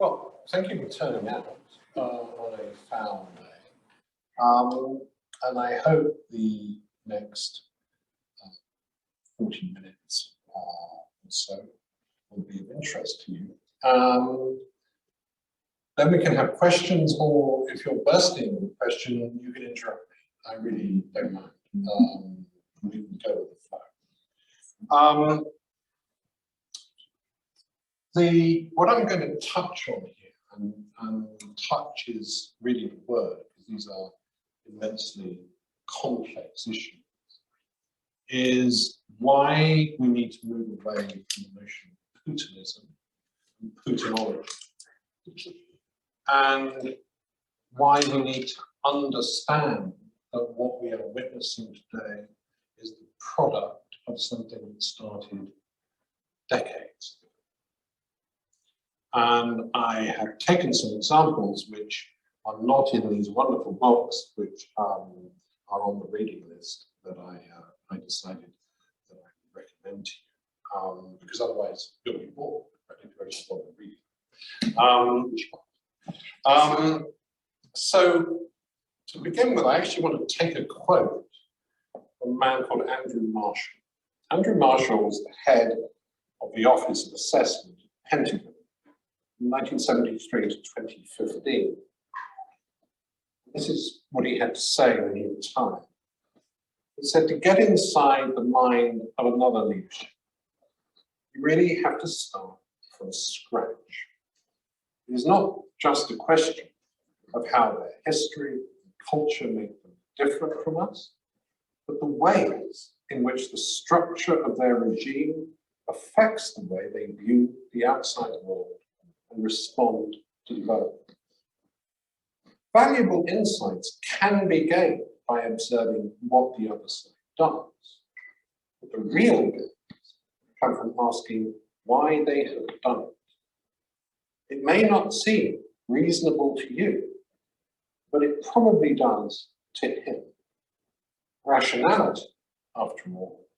Well, thank you for turning out on a foul day. And I hope the next 40 minutes or so will be of interest to you. Then we can have questions, or if you're bursting with a question, you can interrupt me. I really don't mind. We can go with the flow. What I'm going to touch on here, and touch is really the word, because these are immensely complex issues, is why we need to move away from the notion of Putinism and Putinology, and why we need to understand that what we are witnessing today is the product of something that started decades ago. And I have taken some examples which are not in these wonderful books, which are on the reading list that I decided that I would recommend to you, because otherwise you'll be bored. I think you just want to read. So to begin with, I actually want to take a quote from a man called Andrew Marshall. Andrew Marshall was the head of the Office of Assessment at Pentagon from 1973 to 2015. This is what he had to say when he retired. He said, to get inside the mind of another leadership, you really have to start from scratch. It is not just a question of how their history and culture make them different from us, but the ways in which the structure of their regime affects the way they view the outside world and respond to development. Valuable insights can be gained by observing what the other side does, but the real gains come from asking why they have done it. It may not seem reasonable to you, but it probably does to him. Rationality, after all,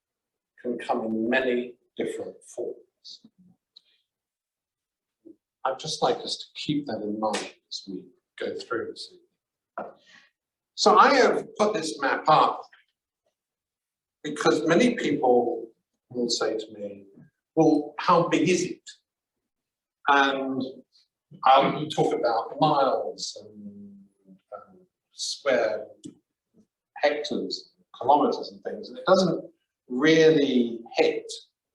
can come in many different forms. I'd just like us to keep that in mind as we go through this evening. So I have put this map up because many people will say to me, well, how big is it? And you talk about miles and square hectares, kilometers and things, and it doesn't really hit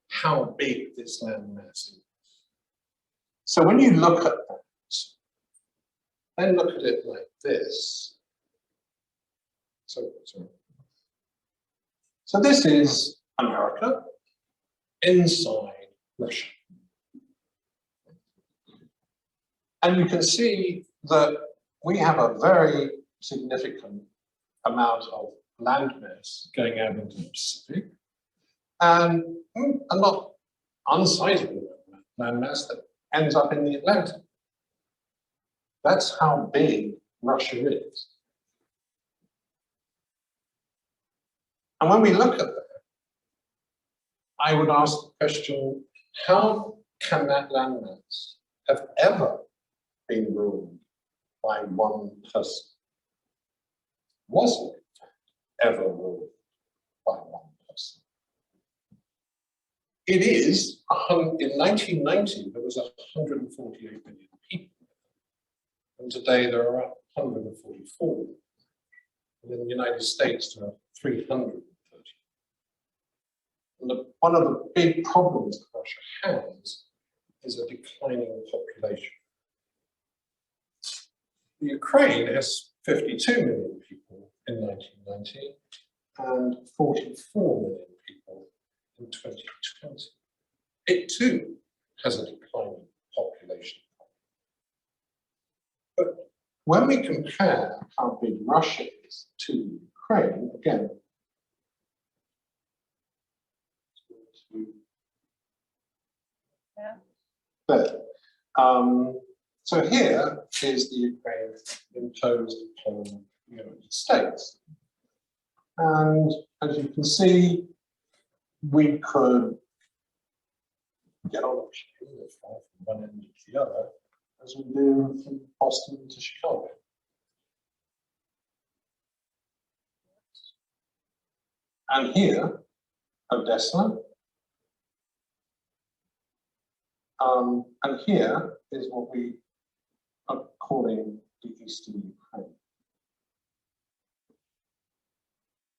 how big this landmass is. So when you look at that, then look at it like this. So this is America inside Russia. And you can see that we have a very significant amount of landmass going out into the Pacific, and a not unsizable landmass that ends up in the Atlantic. That's how big Russia is. And when we look at that, I would ask the question, how can that landmass have ever been ruled by one person? Was it, in fact, ever ruled by one person? It is, in 1990, there was 148 million people. And today there are 144. And in the United States, there are 330. And one of the big problems that Russia has is a declining population. The Ukraine has 52 million people in 1990 and 44 million people in 2020. It too has a declining population. But when we compare how big Russia is to Ukraine, again, there. So here is the Ukraine imposed upon the United States. And as you can see, we could get on a chain from one end to the other as we do from Boston to Chicago. And here, Odessa. And here is what we are calling the Eastern Ukraine.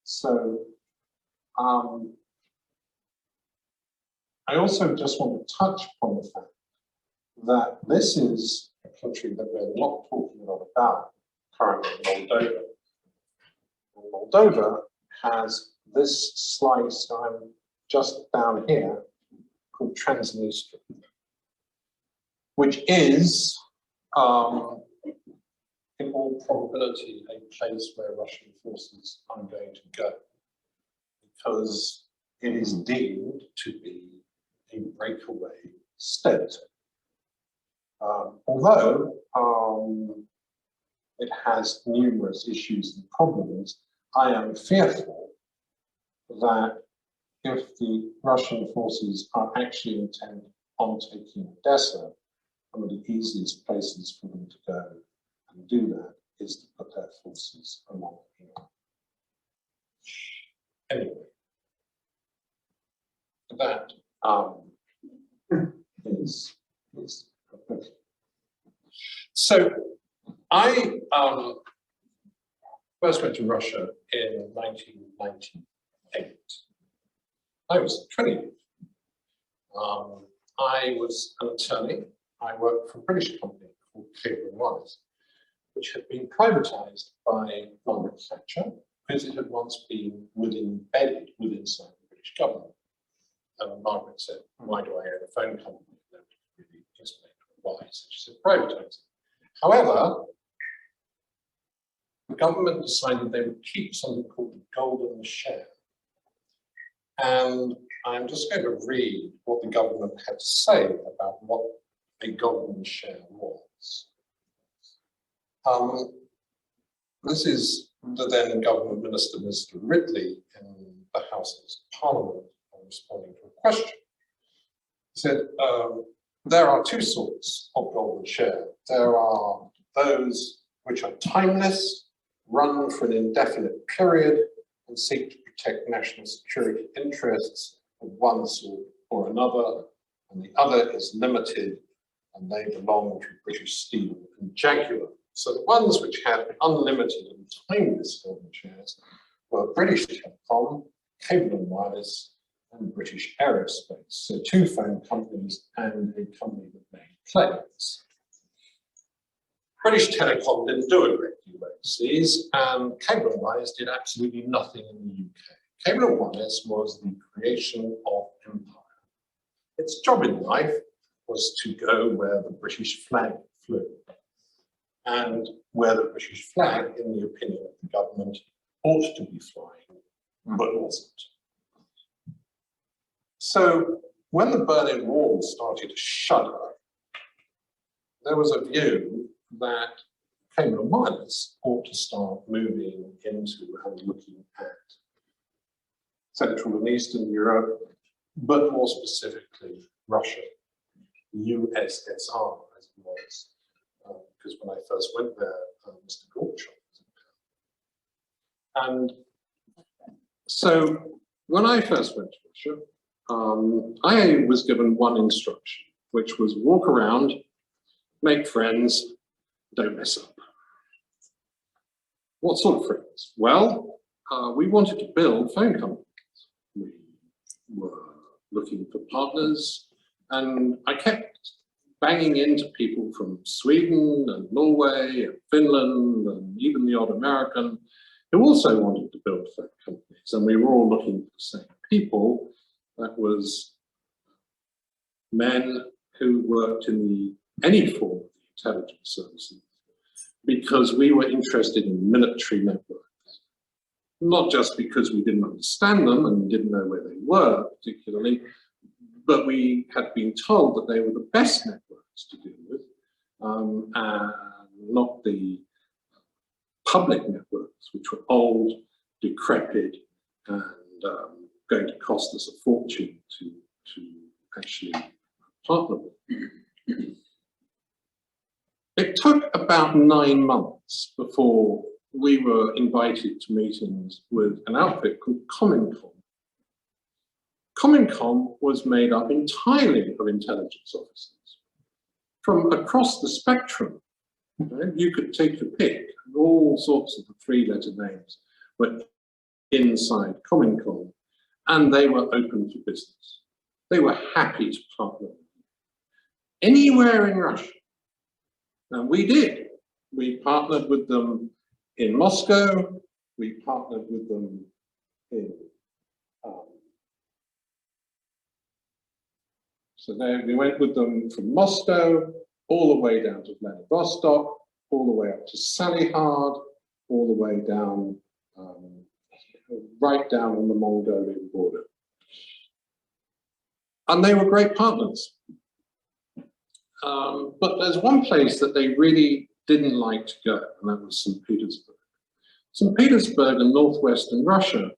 So I also just want to touch upon the fact that this is a country that we're not talking a lot about currently, Moldova. And Moldova has this slice just down here called Transnistria, which is, in all probability, a place where Russian forces are going to go, because it is deemed to be a breakaway state. Although it has numerous issues and problems, I am fearful that if the Russian forces are actually intent on taking Odessa, one of the easiest places for them to go and do that is to put their forces along here. Anyway, that is okay. So I first went to Russia in 1998. I was 20. I was an attorney. I worked for a British company called Cable & Wireless, which had been privatized by Margaret Thatcher because it had once been embedded within inside the British government. And Margaret said, why do I own a phone company? And nobody really explained why, so she said, privatize it. However, the government decided they would keep something called the golden share. And I'm just going to read what the government had to say about what a golden share was. This is the then government minister, Mr. Ridley, in the Houses of Parliament, responding to a question. He said, there are two sorts of golden share. There are those which are timeless, run for an indefinite period, and seek to protect national security interests of one sort or another, and the other is limited, and they belong to British Steel and Jaguar. So the ones which had unlimited and timeless golden shares were British Telecom, Cable & Wireless, and British Aerospace. So two phone companies and a company that made planes. British Telecom didn't do a great deal overseas, and Cable & Wireless did absolutely nothing in the UK. Cable & Wireless was the creation of empire. Its job in life was to go where the British flag flew, and where the British flag, in the opinion of the government, ought to be flying, but wasn't. So when the Berlin Wall started to shudder, there was a view that Cable & Wireless ought to start moving into and looking at Central and Eastern Europe, but more specifically Russia, USSR as it was, because when I first went there, Mr. Gorbachev was in town. And so when I first went to Russia, I was given one instruction, which was walk around, make friends, don't mess up. What sort of friends? Well, we wanted to build phone companies. We were looking for partners, and I kept banging into people from Sweden and Norway and Finland and even the odd American who also wanted to build phone companies, and we were all looking for the same people. That was men who worked in any form of the intelligence services, because we were interested in military networks. Not just because we didn't understand them and didn't know where they were particularly, but we had been told that they were the best networks to deal with, and not the public networks, which were old, decrepit, and going to cost us a fortune to actually partner with. It took about 9 months before we were invited to meetings with an outfit called Comincom. Comincom was made up entirely of intelligence officers from across the spectrum. Right? You could take your pick, and all sorts of the three-letter names were inside Comincom, and they were open for business. They were happy to partner anywhere in Russia. And we did. We partnered with them in Moscow. We partnered with them in so there we went with them from Moscow all the way down to Vladivostok, all the way up to Salihard, all the way down, right down on the Mongolian border. And they were great partners. But there's one place that they really didn't like to go, and that was St. Petersburg. St. Petersburg in northwestern Russia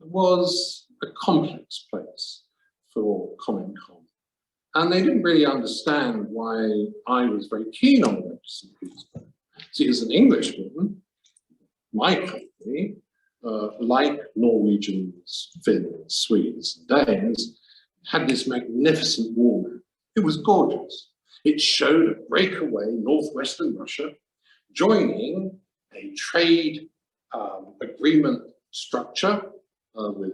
was a complex place for Comincom. And they didn't really understand why I was very keen on going to St. Petersburg. See, as an Englishman, my company, like Norwegians, Finns, Swedes, and Danes, had this magnificent wall map. It was gorgeous. It showed a breakaway northwestern Russia joining a trade agreement structure with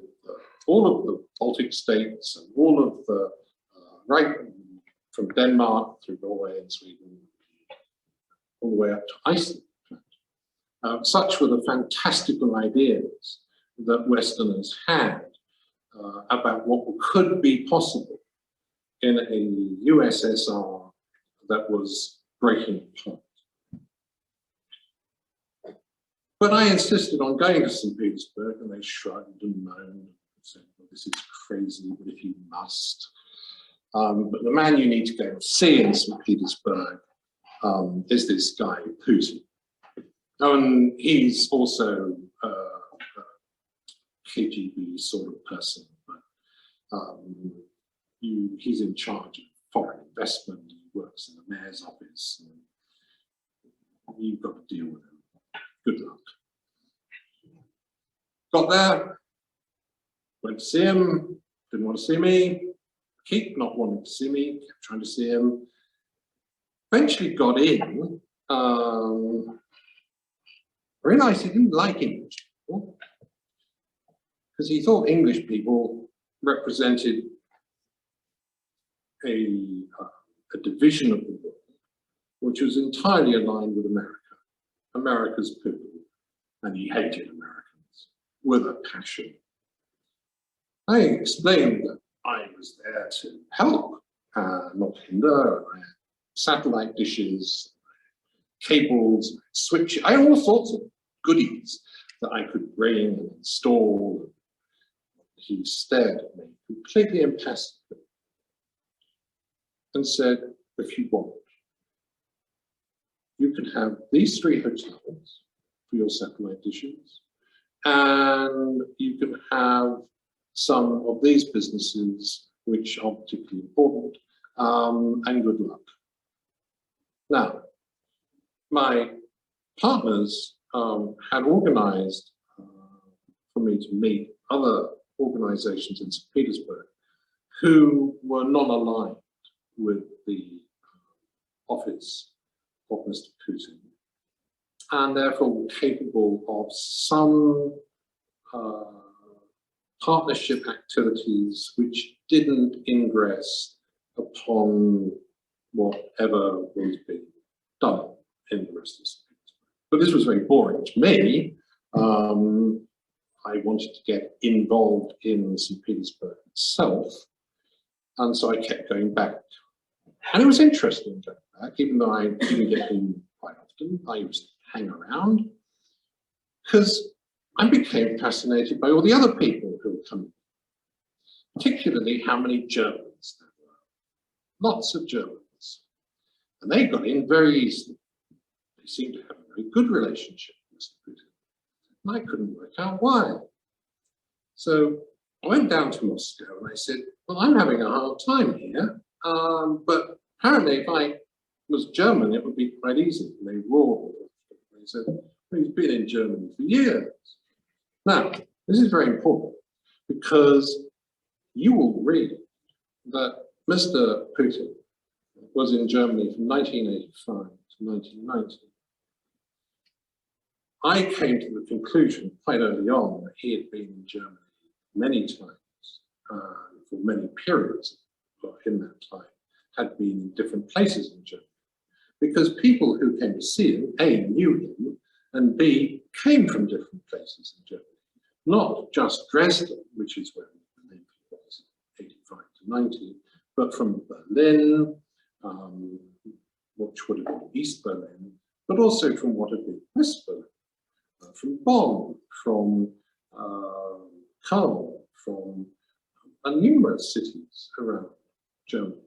all of the Baltic states and all of the, right from Denmark through Norway and Sweden, all the way up to Iceland. Such were the fantastical ideas that Westerners had about what could be possible in a USSR that was breaking apart. But I insisted on going to St. Petersburg, and they shrugged and moaned and said, well, this is crazy, but if you must. But the man you need to go and see in St. Petersburg is this guy, Putin. And he's also a KGB sort of person, but he's in charge of foreign investment. He works in the mayor's office. And you've got to deal with him. Good luck. Got there, went to see him, didn't want to see me, keep not wanting to see me, kept trying to see him. Eventually got in, realized he didn't like English people because he thought English people represented a division of the world which was entirely aligned with America, America's people, and he hated Americans with a passion. I explained that I was there to help, not hinder. I had satellite dishes, cables, switches, I had all sorts of goodies that I could bring and install. He stared at me completely impassively and said, if you want, you can have these 3 hotels for your satellite dishes, and you can have some of these businesses which are particularly important, and good luck. Now, my partners had organized for me to meet other organizations in St. Petersburg who were non-aligned with the office of Mr. Putin, and therefore were capable of some partnership activities which didn't ingress upon whatever was being done in the rest of St. Petersburg. But this was very boring to me. I wanted to get involved in St. Petersburg itself, and so I kept going back. And it was interesting going back, even though I didn't get in quite often. I used to hang around, because I became fascinated by all the other people who were coming, particularly how many Germans there were. Lots of Germans. And they got in very easily. They seemed to have a very good relationship with Mr. Putin. And I couldn't work out why. So I went down to Moscow and I said, well, I'm having a hard time here, but apparently if I was German, it would be quite easy. And they roared. They said, well, he's been in Germany for years. Now, this is very important because you will read that Mr. Putin was in Germany from 1985 to 1990. I came to the conclusion quite early on that he had been in Germany many times, for many periods in that time, had been in different places in Germany. Because people who came to see him, A, knew him, and B, came from different places in Germany. Not just Dresden, which is where the name was, 85 to 90, but from Berlin, which would have been East Berlin, but also from what had been West Berlin, from Bonn, from Cologne, from numerous cities around Germany.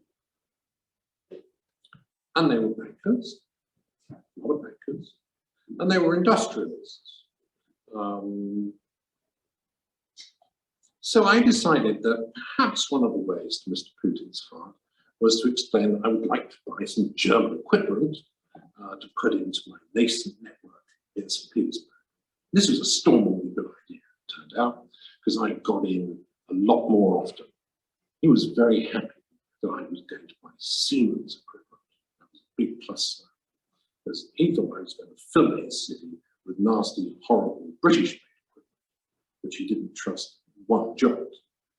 And they were bankers, a lot of bankers, and they were industrialists. So I decided that perhaps one of the ways to Mr. Putin's heart was to explain I would like to buy some German equipment to put into my nascent network in St. Petersburg. This was a stormily good idea, it turned out, because I got in a lot more often. He was very happy that I was going to buy Siemens equipment. That was a big plus sign, because he thought I was going to fill his city with nasty, horrible British-made equipment, which he didn't trust one jot.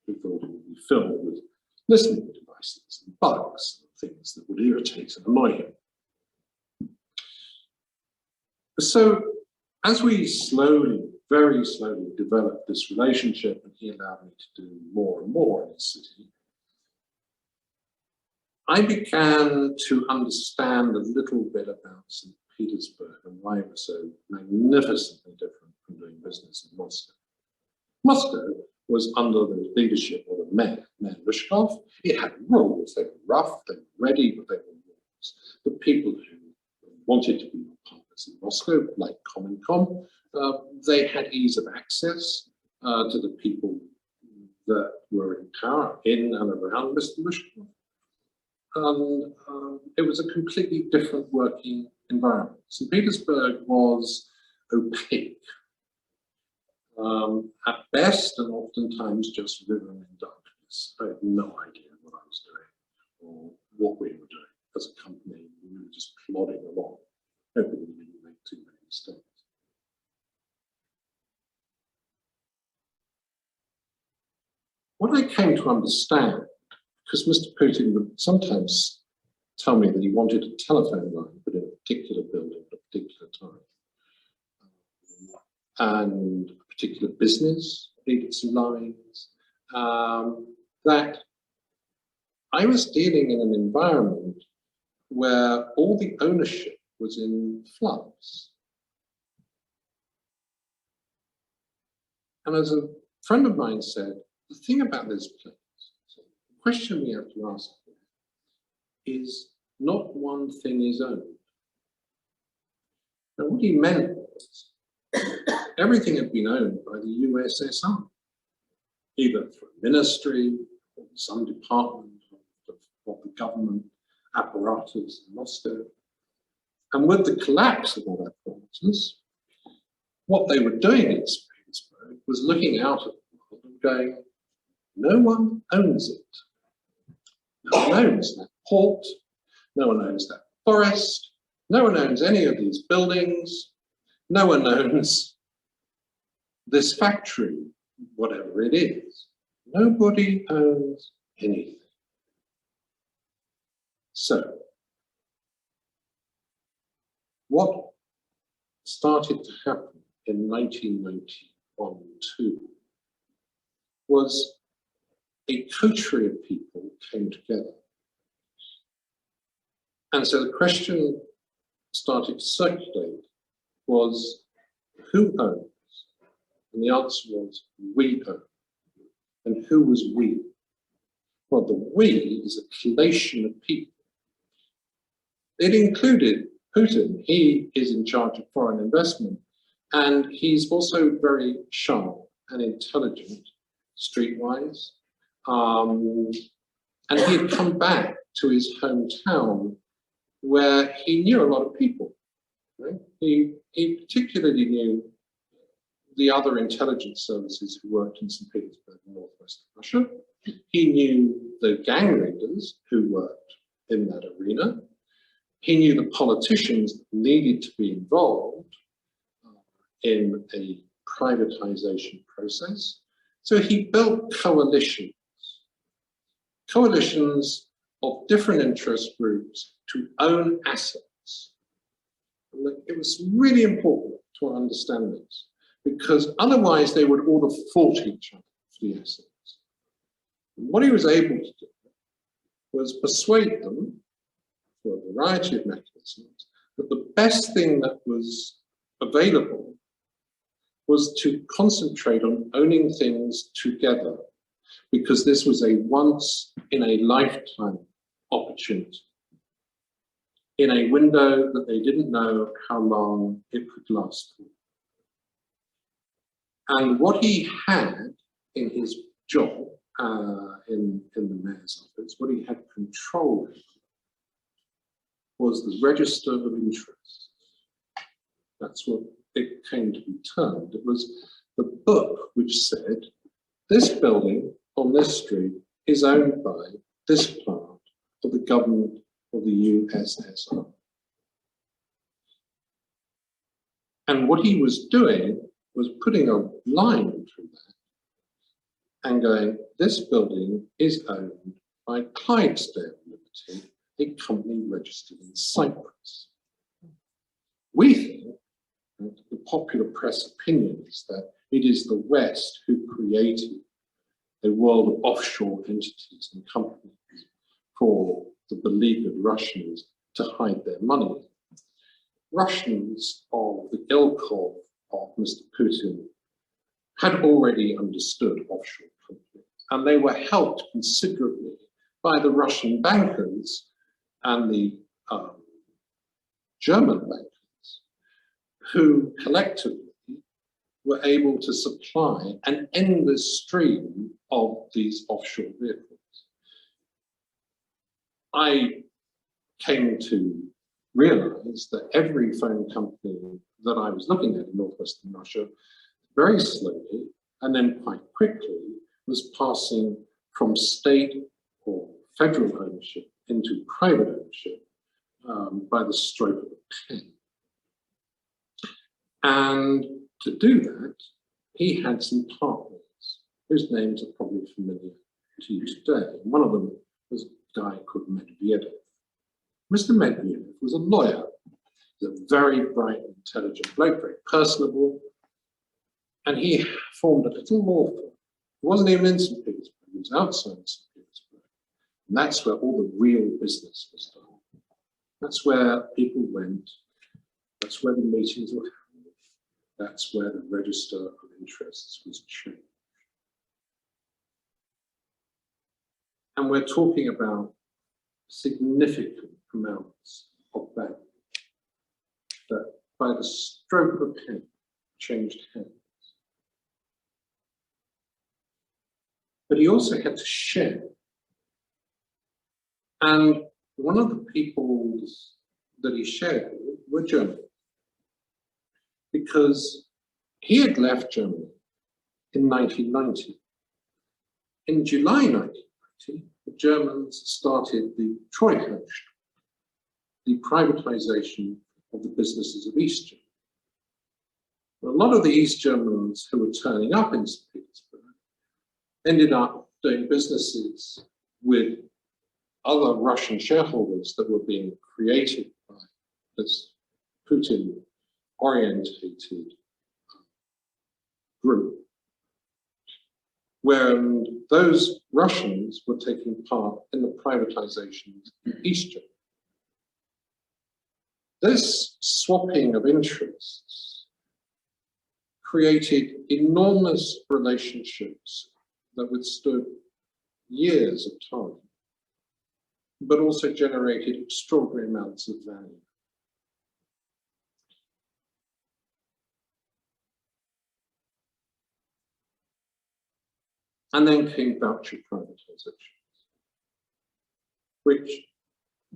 He thought it would be filled with listening devices and bugs and things that would irritate and annoy him. So as we slowly, very slowly developed this relationship, and he allowed me to do more and more in his city, I began to understand a little bit about St. Petersburg and why it was so magnificently different from doing business in Moscow. Moscow was under the leadership of a mayor, Mayor Lushkov. It had rules. They were rough, they were ready, but they were rules. The people who wanted to be partners in Moscow, like Comecom, they had ease of access to the people that were in power in and around Mr. Lushkov. And it was a completely different working environment. St. Petersburg was opaque. At best, and oftentimes just written in darkness. I had no idea what I was doing or what we were doing as a company. We were just plodding along, hoping we didn't make too many mistakes. What I came to understand, because Mr. Putin would sometimes tell me that he wanted a telephone line put in a particular building at a particular time, and a particular business needed some lines, that I was dealing in an environment where all the ownership was in floods. And as a friend of mine said, the thing about this place, so the question we have to ask is not one thing is owned. Now what he meant was everything had been owned by the USSR, either through a ministry or some department of the government apparatus in Moscow. And with the collapse of that apparatus, what they were doing in St. Petersburg was looking out at the world and going, no one owns it. No one owns that port, no one owns that forest, no one owns any of these buildings, no one owns this factory, whatever it is. Nobody owns anything. So, what started to happen in 1991-2 was a coterie of people came together. And so the question started to circulate was, who owns? And the answer was, we own. And who was we? Well, the we is a collation of people. It included Putin. He is in charge of foreign investment, and he's also very sharp and intelligent, streetwise. And he had come back to his hometown where he knew a lot of people. Right? He particularly knew the other intelligence services who worked in St. Petersburg and northwestern Russia. He knew the gang leaders who worked in that arena. He knew the politicians that needed to be involved in a privatization process. So he built coalitions of different interest groups to own assets. And it was really important to understand this, because otherwise they would all have fought each other for the assets. And what he was able to do was persuade them, through a variety of mechanisms, that the best thing that was available was to concentrate on owning things together, because this was a once in a lifetime opportunity, in a window that they didn't know how long it could last for. And what he had in his job, in the mayor's office, what he had control of was the register of interest. That's what it came to be termed. It was the book which said, this building on this street is owned by this part of the government of the USSR. And what he was doing was putting a line through that and going, this building is owned by Clydesdale Limited, a company registered in Cyprus. We think that the popular press opinion is that it is the West who created a world of offshore entities and companies for the beleaguered Russians to hide their money. Russians of the ilk of Mr. Putin had already understood offshore companies, and they were helped considerably by the Russian bankers and the German bankers, who collectively were able to supply an endless stream of these offshore vehicles. I came to realize that every phone company that I was looking at in northwestern Russia, very slowly and then quite quickly, was passing from state or federal ownership into private ownership by the stroke of a pen. And to do that, he had some partners whose names are probably familiar to you today. One of them was a guy called Medvedev. Mr. Medvedev was a lawyer. He was a very bright, intelligent bloke, very personable, and he formed a little law firm. It wasn't even in St. Petersburg, it was outside St. Petersburg. And that's where all the real business was done. That's where people went, that's where the meetings were held, that's where the register of interests was changed. And we're talking about significant amounts of value that by the stroke of a pen changed hands. But he also had to share. And one of the people that he shared with were Germans, because he had left Germany in 1990. In July 1990, the Germans started the Troika, the privatization of the businesses of East Germany. A lot of the East Germans who were turning up in St. Petersburg ended up doing businesses with other Russian shareholders that were being created by this Putin-orientated group, where those Russians were taking part in the privatization of East Germany. This swapping of interests created enormous relationships that withstood years of time, but also generated extraordinary amounts of value. And then came voucher privatizations, which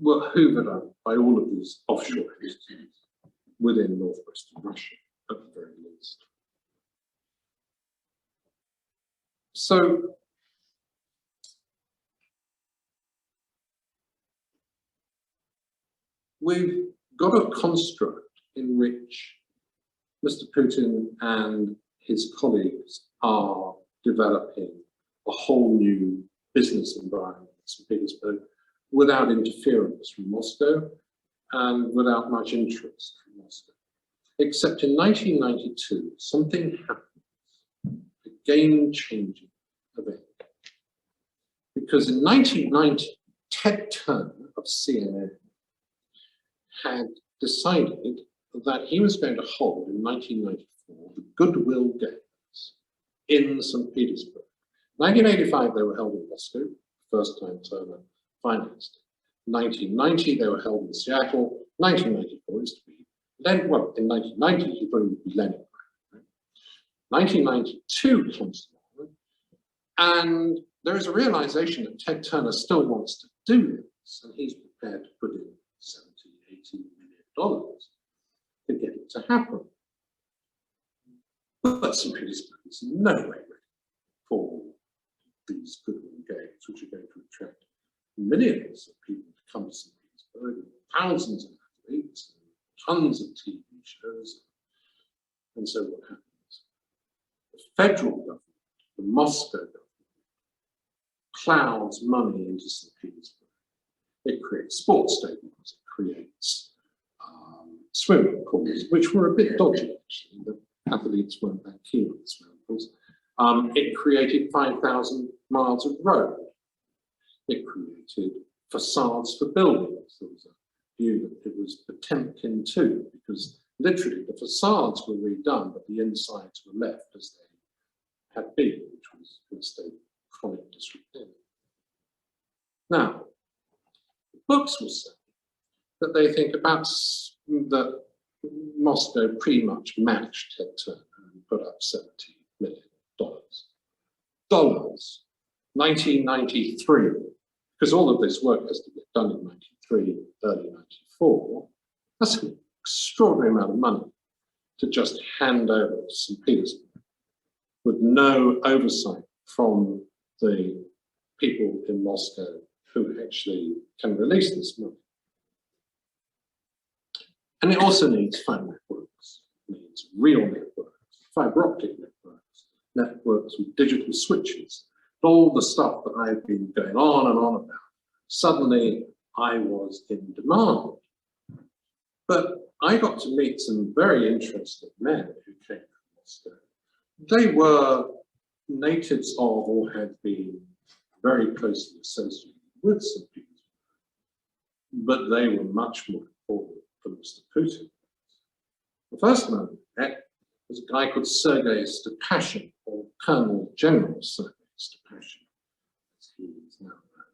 were hoovered up by all of these offshore entities within northwestern Russia, at the very least. So we've got a construct in which Mr. Putin and his colleagues are developing a whole new business environment in St. Petersburg without interference from Moscow and without much interest from Moscow. Except in 1992, something happens, a game-changing event. Because in 1990, Ted Turner of CNN had decided that he was going to hold in 1994 the Goodwill Games in St. Petersburg. 1985, they were held in Moscow, first time Turner financed it. 1990, they were held in Seattle. 1994 is to be Lenin. Well, in 1990, he probably would be Leningrad. Right? 1992 comes along, and there is a realization that Ted Turner still wants to do this, and he's prepared to put in $70, $80 million to get it to happen. But St. Petersburg is no way ready for these Goodwill Games, which are going to attract millions of people to come to St. Petersburg, and thousands of athletes, and tons of TV shows. And so what happens? The federal government, the Moscow government, plows money into St. Petersburg. It creates sports stadiums, it creates swimming pools, which were a bit dodgy actually. The athletes weren't that keen on swimming pools. It created 5,000 miles of road. It created facades for buildings. There was a view that it was Potemkin too, because literally the facades were redone, but the insides were left as they had been, which stayed chronic disrepair. Now, the books will say that they think about that Moscow pretty much matched Ted Turner and put up $70 million. 1993, because all of this work has to get done in 93, early 94, that's an extraordinary amount of money to just hand over to St. Petersburg with no oversight from the people in Moscow who actually can release this money. And it also needs fiber networks, it needs real networks, fiber optic networks, networks with digital switches, all the stuff that I've been going on and on about. Suddenly I was in demand. But I got to meet some very interesting men who came from Moscow. They were natives of or had been very closely associated with St. Petersburg, but they were much more important for Mr. Putin. The first man I met was a guy called Sergei Stepashin, or Colonel General Sergei Stepashin, as he is now known.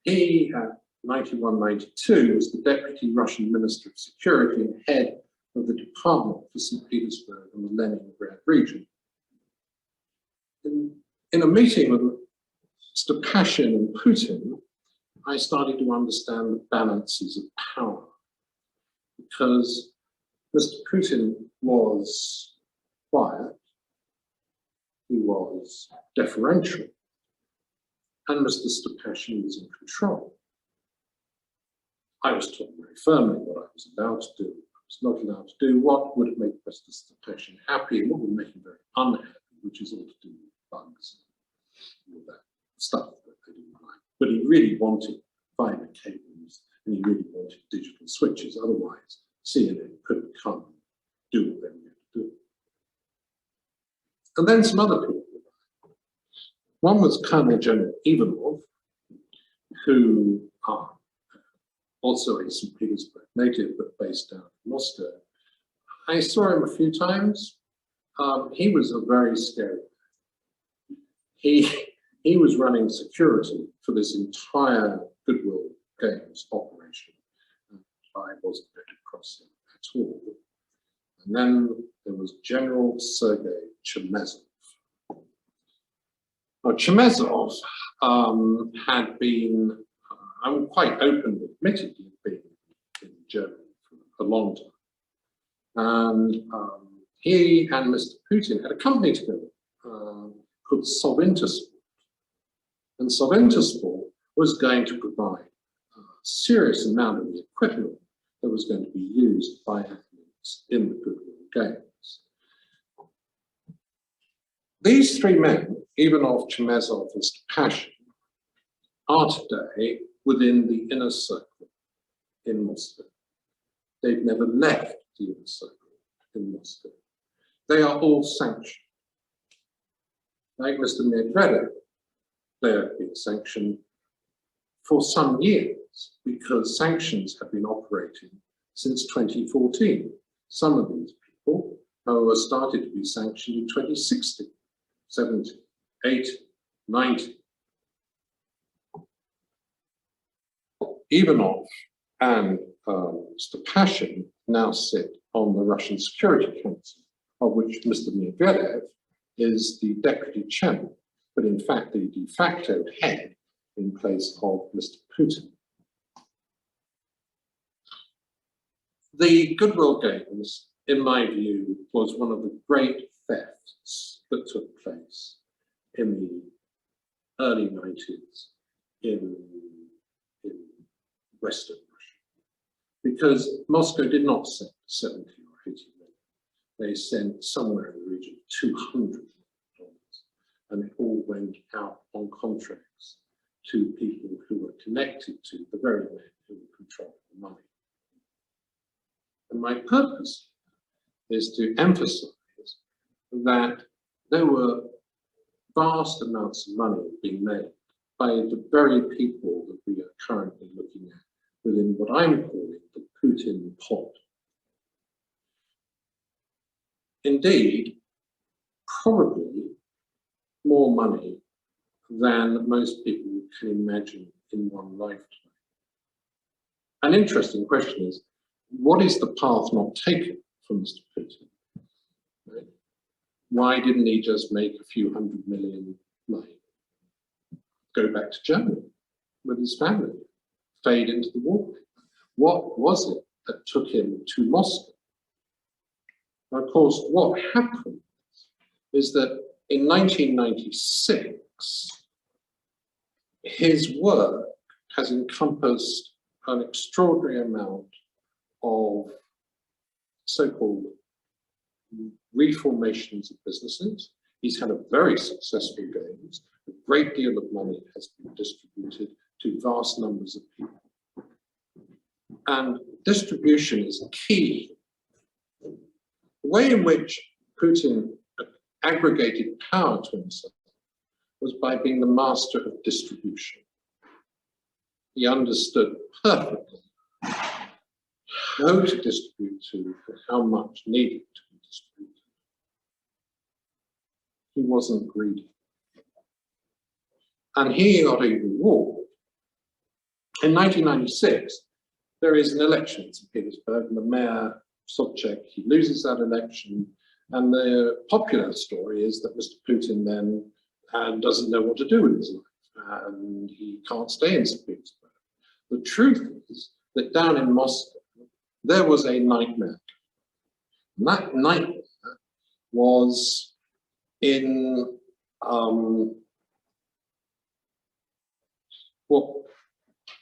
He, at 91-92, was the Deputy Russian Minister of Security and head of the Department for St. Petersburg and the Leningrad region. In a meeting with Stepashin and Putin, I started to understand the balances of power, because Mr. Putin was quiet, he was deferential, and Mr. Stepashin was in control. I was told very firmly what I was allowed to do, I was not allowed to do, what would make Mr. Stepashin happy, and what would make him very unhappy, which is all to do with bugs and all that stuff that they didn't like. But he really wanted fiber cables, and he really wanted digital switches, otherwise CNN couldn't come and do what they wanted to do. And then some other people. One was Colonel General Ivanov, who also a St. Petersburg native, but based down in Moscow. I saw him a few times. He was a very scary man. He was running security for this entire Goodwill Games operation. I wasn't going to cross him at all. And then there was General Sergei Chemezov. Now, Chemezov had been, I'm quite openly admitted to being in Germany for a long time. And he and Mr. Putin had a company together called Sovintersport. And Sovintersport was going to provide a serious amount of the equipment that was going to be used by athletes in the Goodwill Games. These three men, Ivanov, Chemezov, and Stepashin, are today within the inner circle in Moscow. They've never left the inner circle in Moscow. They are all sanctioned. Like Mr. Medvedev, they have been sanctioned for some years because sanctions have been operating since 2014. Some of these people were started to be sanctioned in 2016, 17, 18, 19. Ivanov and Stepashin now sit on the Russian Security Council, of which Mr. Medvedev is the deputy chairman, but in fact the de facto head in place of Mr. Putin. The Goodwill Games, in my view, was one of the great thefts that took place in the early 90s in Western Russia, because Moscow did not send 70 or 80 million. They sent somewhere in the region of $200 million, and it all went out on contracts to people who were connected to the very men who controlled the money. And my purpose is to emphasize that there were vast amounts of money being made by the very people that we are currently looking at within what I'm calling the Putin pot. Indeed, probably more money than most people can imagine in one lifetime. An interesting question is, what is the path not taken from Mr. Putin? Right? Why didn't he just make a few $100 million, like, go back to Germany with his family, fade into the war? What was it that took him to Moscow? And of course, what happened is that in 1996, his work has encompassed an extraordinary amount of so-called reformations of businesses. He's had a very successful games. A great deal of money has been distributed to vast numbers of people. And distribution is key. The way in which Putin aggregated power to himself was by being the master of distribution. He understood perfectly how to distribute to and how much needed to be distributed. He wasn't greedy. And he got a reward. In 1996, there is an election in St. Petersburg, and the mayor, Sobchak, he loses that election. And the popular story is that Mr. Putin then doesn't know what to do with his life, and he can't stay in St. Petersburg. The truth is that down in Moscow, there was a nightmare. And that nightmare was in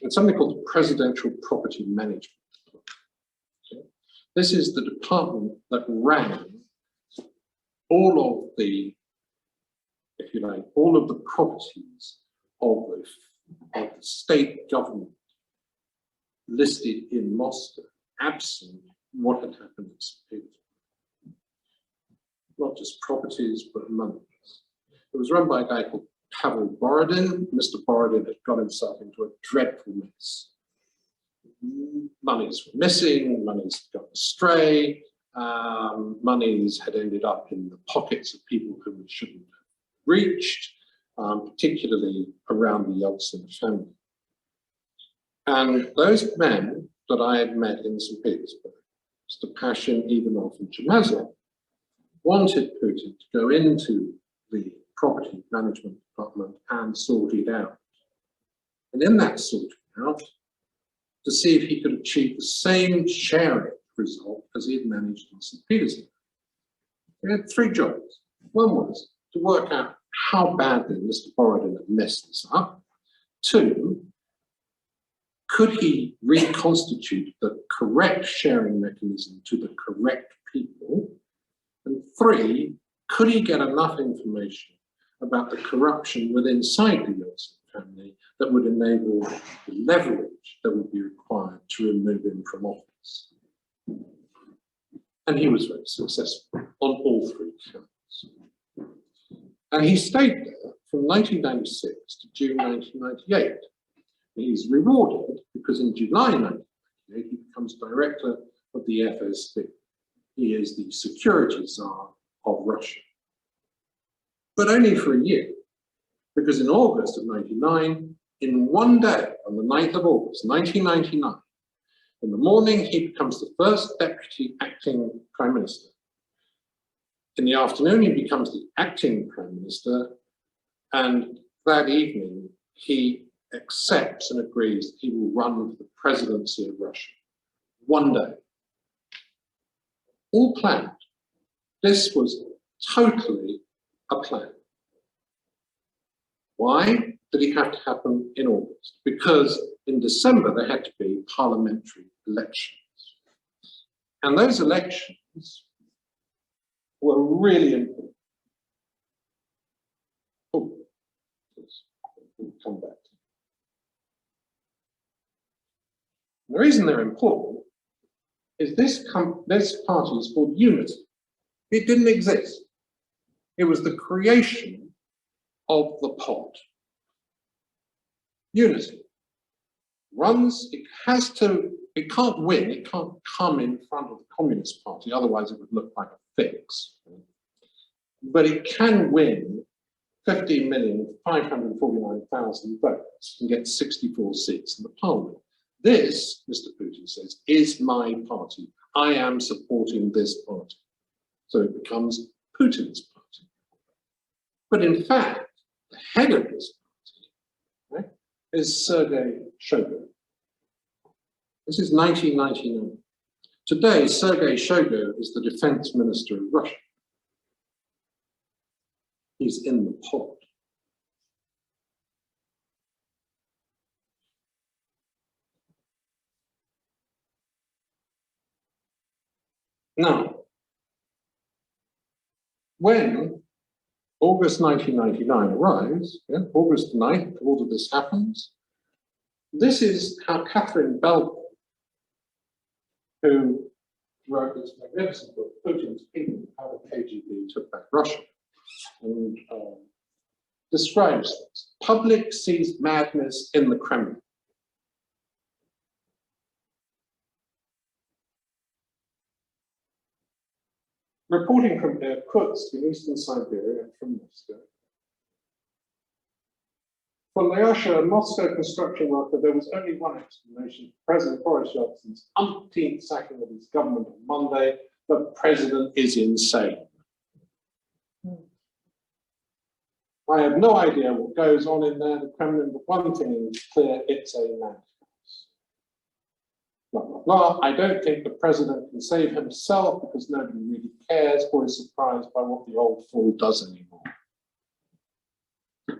it's something called the Presidential Property Management. Okay? This is the department that ran all of the, if you like, all of the properties of the state government listed in Moscow, absent what had happened in St. Petersburg. Not just properties, but monies. It was run by a guy called Pavel Borodin. Mr. Borodin had got himself into a dreadful mess. Monies were missing, monies had gone astray, monies had ended up in the pockets of people whom it shouldn't have reached, particularly around the Yeltsin family. And those men that I had met in St. Petersburg, Stepashin, Ivanov, and Chemezov, wanted Putin to go into the property management department and sort it out. And in that sorting out to see if he could achieve the same sharing result as he had managed in St. Petersburg. He had three jobs. One was to work out how badly Mr. Borodin had messed this up. Two, could he reconstitute the correct sharing mechanism to the correct people? And three, could he get enough information about the corruption within inside the Yeltsin family that would enable the leverage that would be required to remove him from office? And he was very successful on all three counts. And he stayed there from 1996 to June 1998. He's rewarded because in July 1998, he becomes director of the FSB. He is the security czar of Russia. But only for a year, because in August of 99, in one day, on the 9th of August, 1999, in the morning, he becomes the first deputy acting prime minister. In the afternoon, he becomes the acting prime minister. And that evening, he accepts and agrees that he will run for the presidency of Russia. One day. All planned. This was totally a plan. Why did it have to happen in August? Because in December there had to be parliamentary elections. And those elections were really important. Oh, we'll come back to it. The reason they're important is this party is called Unity. It didn't exist. It was the creation of the pot. Unity runs, it can't win, it can't come in front of the Communist Party, otherwise it would look like a fix. But it can win 15,549,000 votes and get 64 seats in the parliament. This, Mr. Putin says, is my party. I am supporting this party. So it becomes Putin's party. But in fact, the head of this party, right, is Sergei Shoigu. This is 1999. Today, Sergei Shoigu is the defense minister of Russia. He's in the pot. Now, when August 1999 arrives, August 9th, all of this happens, this is how Catherine Belton, who wrote this magnificent book, Putin's People, How the KGB Took Back Russia, and describes this. Public sees madness in the Kremlin. Reporting from Irkutsk in eastern Siberia and from Moscow. For Lyasha, a Moscow construction worker, there was only one explanation. President Boris Yeltsin's umpteenth sacking of his government on Monday: the president is insane. I have no idea what goes on in there, the Kremlin, but one thing is clear: it's a madhouse. Blah, blah, blah. I don't think the president can save himself because nobody really cares or is surprised by what the old fool does anymore.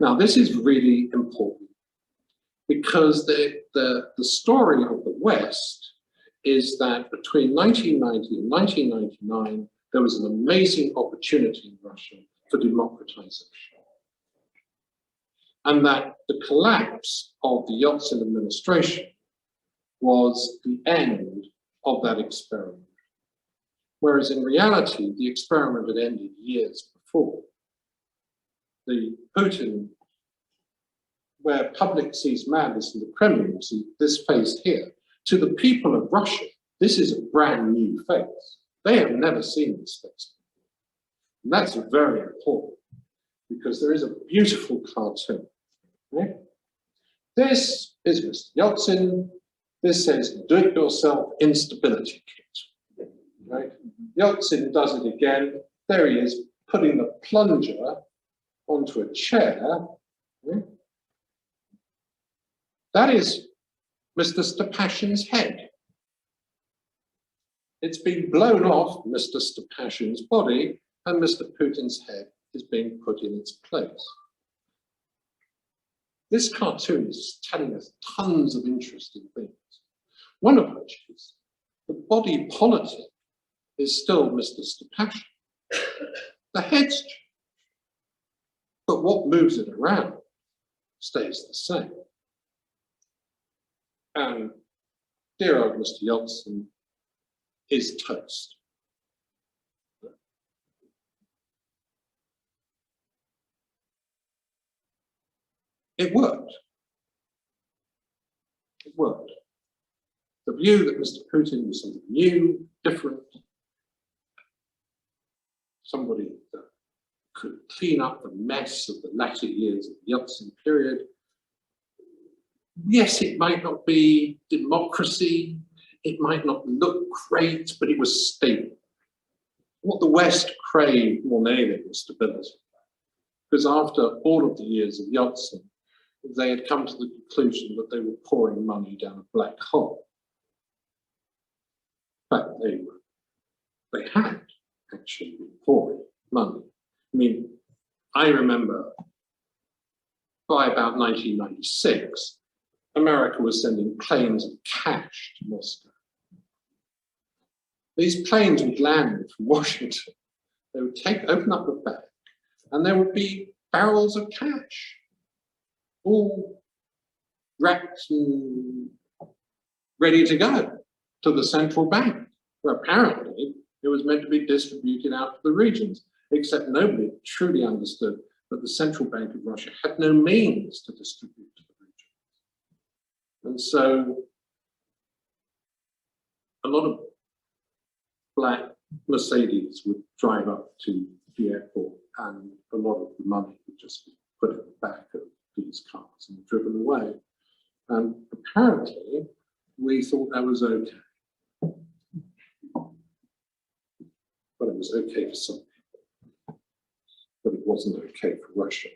Now, this is really important because the story of the West is that between 1990 and 1999, there was an amazing opportunity in Russia for democratization. And that the collapse of the Yeltsin administration was the end of that experiment. Whereas in reality, the experiment had ended years before. The Putin, where public sees madness in the Kremlin, see this face here. To the people of Russia, this is a brand new face. They have never seen this face before. And that's very important because there is a beautiful cartoon. Right? This is Mr. Yeltsin. This says, do-it-yourself instability kit. Right? Yeltsin does it again. There he is, putting the plunger onto a chair. Right? That is Mr. Stepashin's head. It's been blown off Mr. Stepashin's body, and Mr. Putin's head is being put in its place. This cartoon is telling us tons of interesting things, one of which is the body politic is still Mr. Stepashin. The head's changed, but what moves it around stays the same. And dear old Mr. Yeltsin is toast. It worked. It worked. The view that Mr. Putin was something new, different, somebody that could clean up the mess of the latter years of the Yeltsin period. Yes, it might not be democracy, it might not look great, but it was stable. What the West craved more than anything was stability. Because after all of the years of Yeltsin, they had come to the conclusion that they were pouring money down a black hole. But they had actually been pouring money. I mean, I remember by about 1996, America was sending planes of cash to Moscow. These planes would land from Washington. They would open up the bag, and there would be barrels of cash, all wrapped and ready to go to the central bank, where apparently it was meant to be distributed out to the regions, except nobody truly understood that the Central Bank of Russia had no means to distribute to the regions. And so a lot of black Mercedes would drive up to the airport, and a lot of the money would just be put in the back of these cars and driven away. And apparently we thought that was okay. But it was okay for some people, but it wasn't okay for Russia.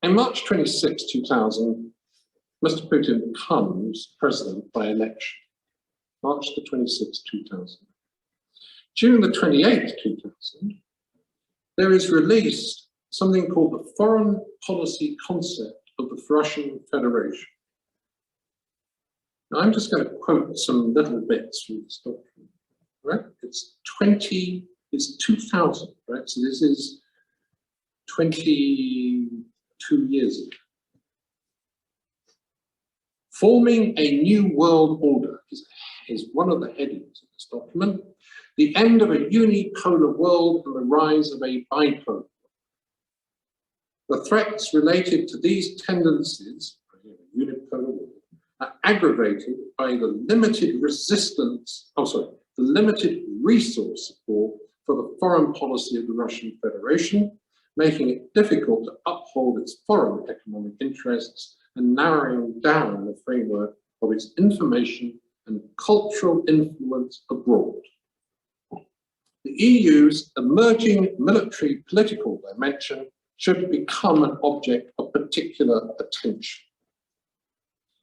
In March 26, 2000, Mr. Putin becomes president by election. March the 26th, 2000. June the 28th, 2000, there is released something called the Foreign Policy Concept of the Russian Federation. Now, I'm just going to quote some little bits from this document, right? It's 2000, right? So this is 22 years ago. Forming a new world order is one of the headings of this document. The end of a unipolar world and the rise of a bipolar world. The threats related to these tendencies, unipolar world, are aggravated by the limited the limited resource support for the foreign policy of the Russian Federation, making it difficult to uphold its foreign economic interests and narrowing down the framework of its information and cultural influence abroad. The EU's emerging military political dimension should become an object of particular attention.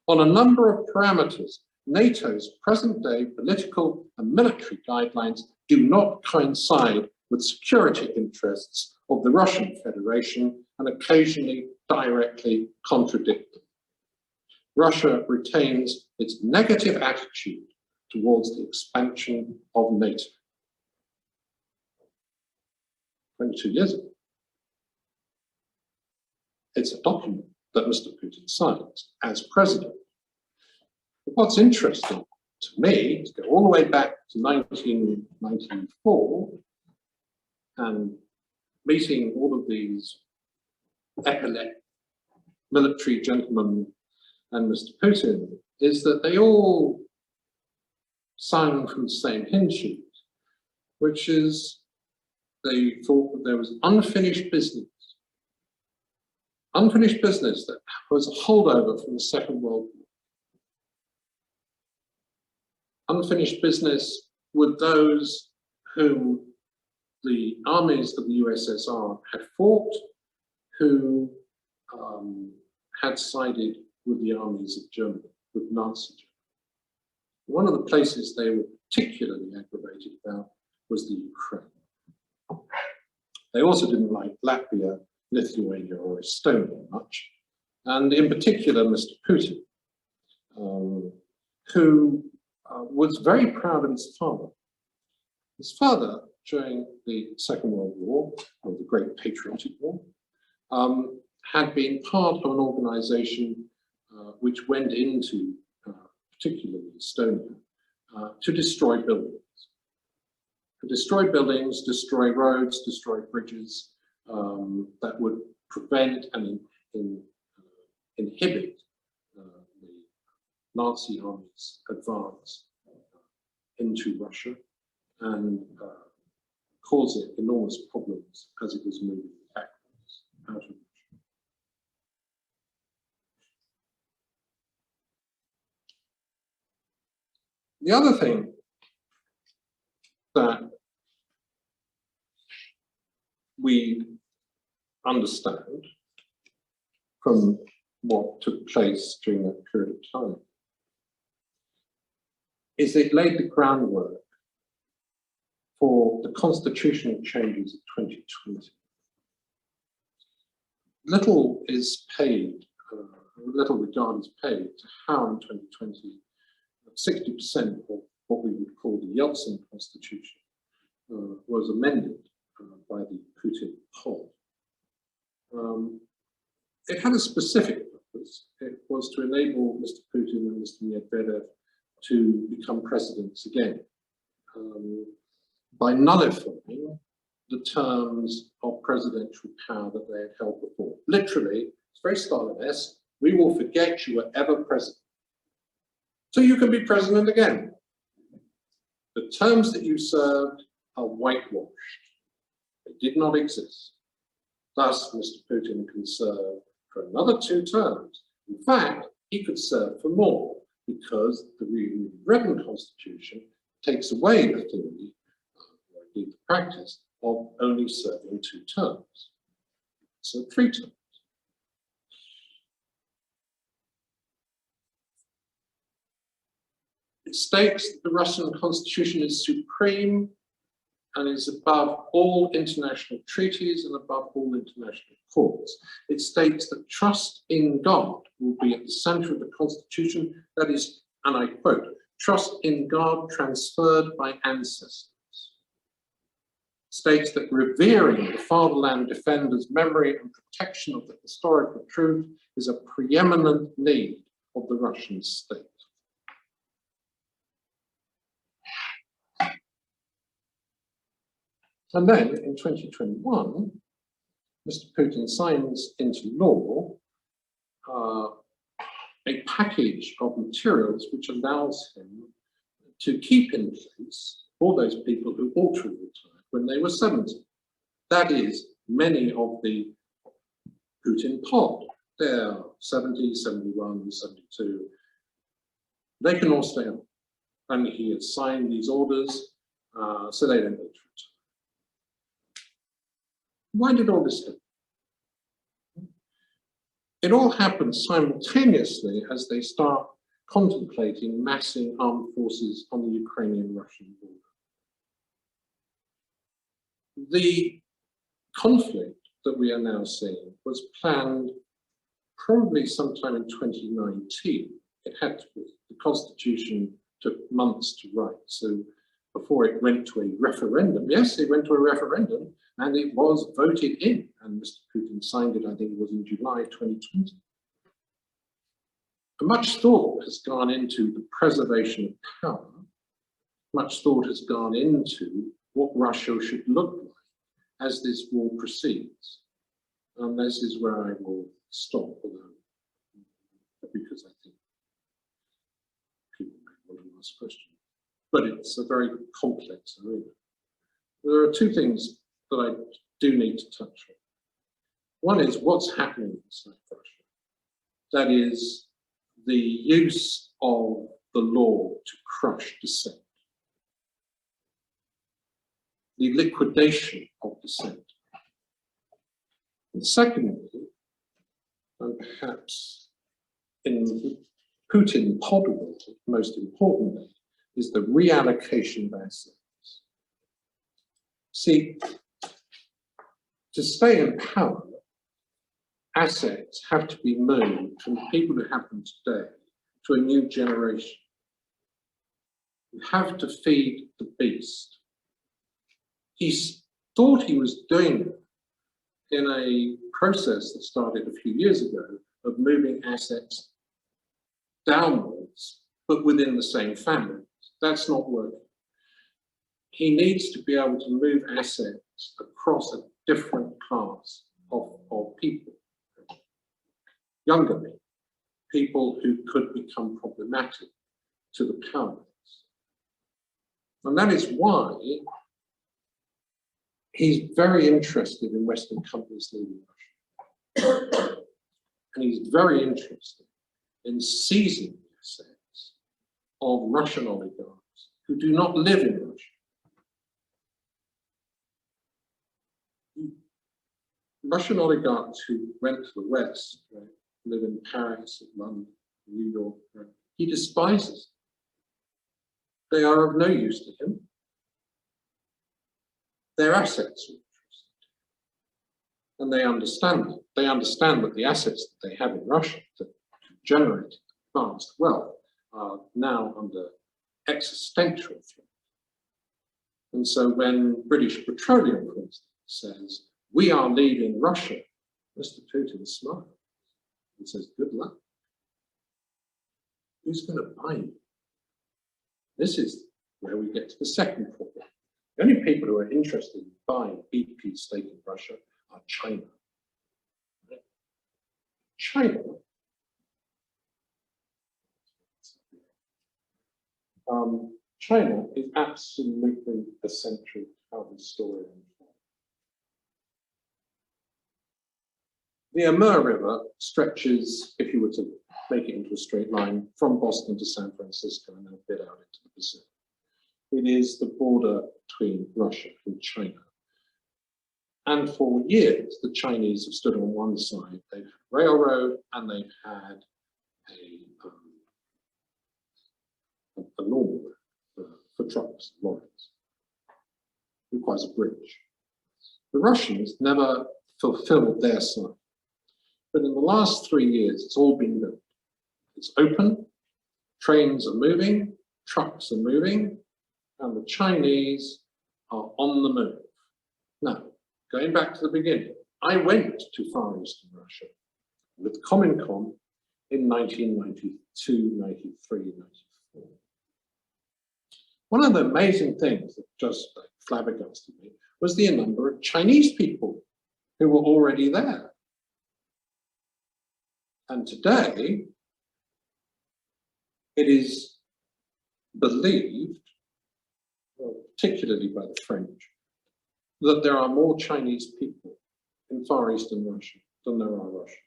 On a number of parameters, NATO's present-day political and military guidelines do not coincide with security interests of the Russian Federation and occasionally directly contradict them. Russia retains its negative attitude towards the expansion of NATO. 22 years ago. It's a document that Mr. Putin signed as president. But what's interesting to me is to go all the way back to 1994 and meeting all of these epaulet military gentlemen and Mr. Putin, is that they all sang from the same hymn sheet, which is they thought that there was unfinished business that was a holdover from the Second World War. Unfinished business with those whom the armies of the USSR had fought, who had sided with the armies of Germany, with Nazi Germany. One of the places they were particularly aggravated about was the Ukraine. They also didn't like Latvia, Lithuania, or Estonia much, and in particular Mr. Putin, who was very proud of his father. His father, during the Second World War, or the Great Patriotic War, had been part of an organization which went into, particularly Estonia, to destroy buildings. To destroy buildings, destroy roads, destroy bridges that would prevent and inhibit the Nazi army's advance into Russia and cause it enormous problems as it was moving backwards out of Russia. The other thing that we understand from what took place during that period of time is it laid the groundwork for the constitutional changes of 2020. Little is paid, little regard is paid to how in 2020 60% of what we would call the Yeltsin constitution was amended by the Putin pod. It had a specific purpose. It was to enable Mr. Putin and Mr. Medvedev to become presidents again by nullifying the terms of presidential power that they had held before. Literally, it's very Stalin-esque, we will forget you were ever president, so you can be president again. The terms that you served are whitewashed. They did not exist. Thus, Mr. Putin can serve for another 2 terms. In fact, he could serve for more because the rewritten constitution takes away the theory, or indeed the practice, of only serving 2 terms. So 3 terms. It states that the Russian constitution is supreme and is above all international treaties and above all international courts. It states that trust in God will be at the center of the constitution. That is, and I quote, trust in God transferred by ancestors. It states that revering the fatherland defenders' memory and protection of the historical truth is a preeminent need of the Russian state. And then in 2021, Mr. Putin signs into law a package of materials which allows him to keep in place all those people who ought to have retired when they were 70. That is, many of the Putin pod. They're 70, 71, 72. They can all stay on. And he has signed these orders so they don't need to retire. Why did all this happen? It all happens simultaneously as they start contemplating massing armed forces on the Ukrainian-Russian border. The conflict that we are now seeing was planned probably sometime in 2019. It had to be. The Constitution took months to write, so before it went to a referendum, yes, it went to a referendum, and it was voted in, and Mr. Putin signed it, I think it was in July 2020. Much thought has gone into the preservation of power. Much thought has gone into what Russia should look like as this war proceeds. And this is where I will stop, because I think people may want to ask questions. But it's a very complex arena. There are 2 things that I do need to touch on. One is what's happening inside Russia. That is the use of the law to crush dissent. The liquidation of dissent. And secondly, and perhaps in Putin pod world, most importantly, is the reallocation of assets. See, to stay in power, assets have to be moved from people who have them today to a new generation. You have to feed the beast. He thought he was doing it in a process that started a few years ago of moving assets downwards, but within the same family. That's not working. He needs to be able to move assets across a different class of people. Younger people, people who could become problematic to the power base. And that is why he's very interested in Western companies leaving Russia. And he's very interested in seizing the assets of Russian oligarchs who do not live in Russia. Russian oligarchs who went to the West, right, live in Paris, London, New York, right, he despises. They are of no use to him. Their assets are interesting. And they understand that. They understand that the assets that they have in Russia that generate vast wealth are now under existential threat. And so when British Petroleum, for instance, says, "We are leaving Russia," Mr. Putin smiles and says, "Good luck. Who's going to buy you?" This is where we get to the second problem. The only people who are interested in buying BP's stake in Russia are China. China is absolutely essential to how this story unfolds. The Amur River stretches, if you were to make it into a straight line, from Boston to San Francisco and then a bit out into the Pacific. It is the border between Russia and China. And for years, the Chinese have stood on one side. They've had railroad and they've had a normal for trucks, lorries. It requires a bridge. The Russians never fulfilled their side. But in the last 3 years, it's all been built. It's open, trains are moving, trucks are moving, and the Chinese are on the move. Now, going back to the beginning, I went to Far Eastern Russia with Comintern in 1992, 93, 94. One of the amazing things that just flabbergasted me was the number of Chinese people who were already there. And today, it is believed, well, particularly by the French, that there are more Chinese people in Far Eastern Russia than there are Russians.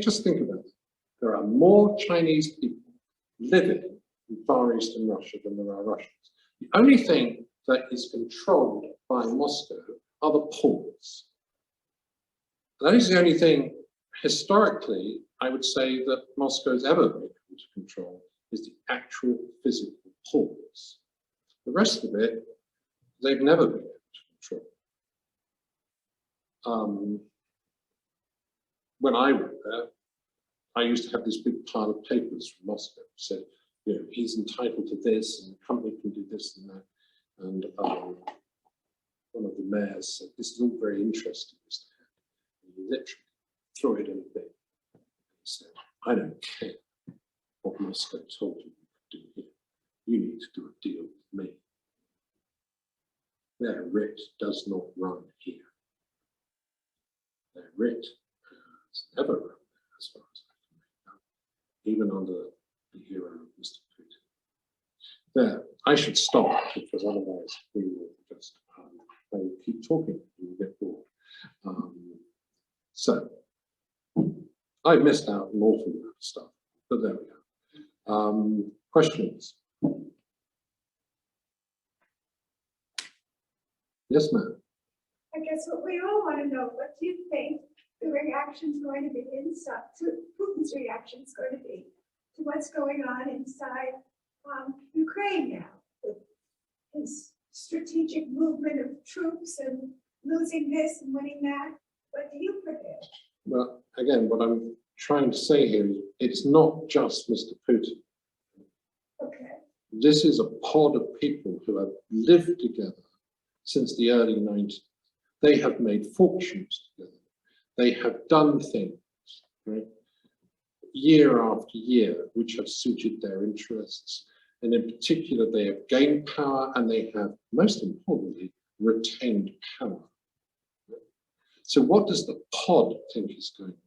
Just think about it. There are more Chinese people living in Far Eastern Russia than there are Russians. The only thing that is controlled by Moscow are the ports. That is the only thing, historically, I would say that Moscow's ever been able to control is the actual physical ports. The rest of it, they've never been able to control. When I went there, I used to have this big pile of papers from Moscow that said, you know, he's entitled to this, and the company can do this and that. And one of the mayors said, "This is all very interesting, Mr. Hatt." And he literally threw it in a bin. He said, "I don't care what Moscow told you to do here. You need to do a deal with me. Their writ does not run here. Their writ has never run there, as far as I can make out, even under the era of Mr. Putin." There, I should stop, because otherwise we will just I will keep talking and we'll get bored. So, I missed out an awful lot of stuff, but there we go. Questions? Yes, ma'am. I guess what we all want to know, what do you think the reaction's going to be inside, to Putin's reaction is going to be to what's going on inside Ukraine now, with his strategic movement of troops and losing this and winning that? What do you predict? Well, again, what I'm trying to say here is it's not just Mr. Putin. Okay. This is a pod of people who have lived together since the early 90s. They have made fortunes together. They have done things, right, year after year, which have suited their interests. And in particular, they have gained power and they have, most importantly, retained power. So what does the pod think is going on?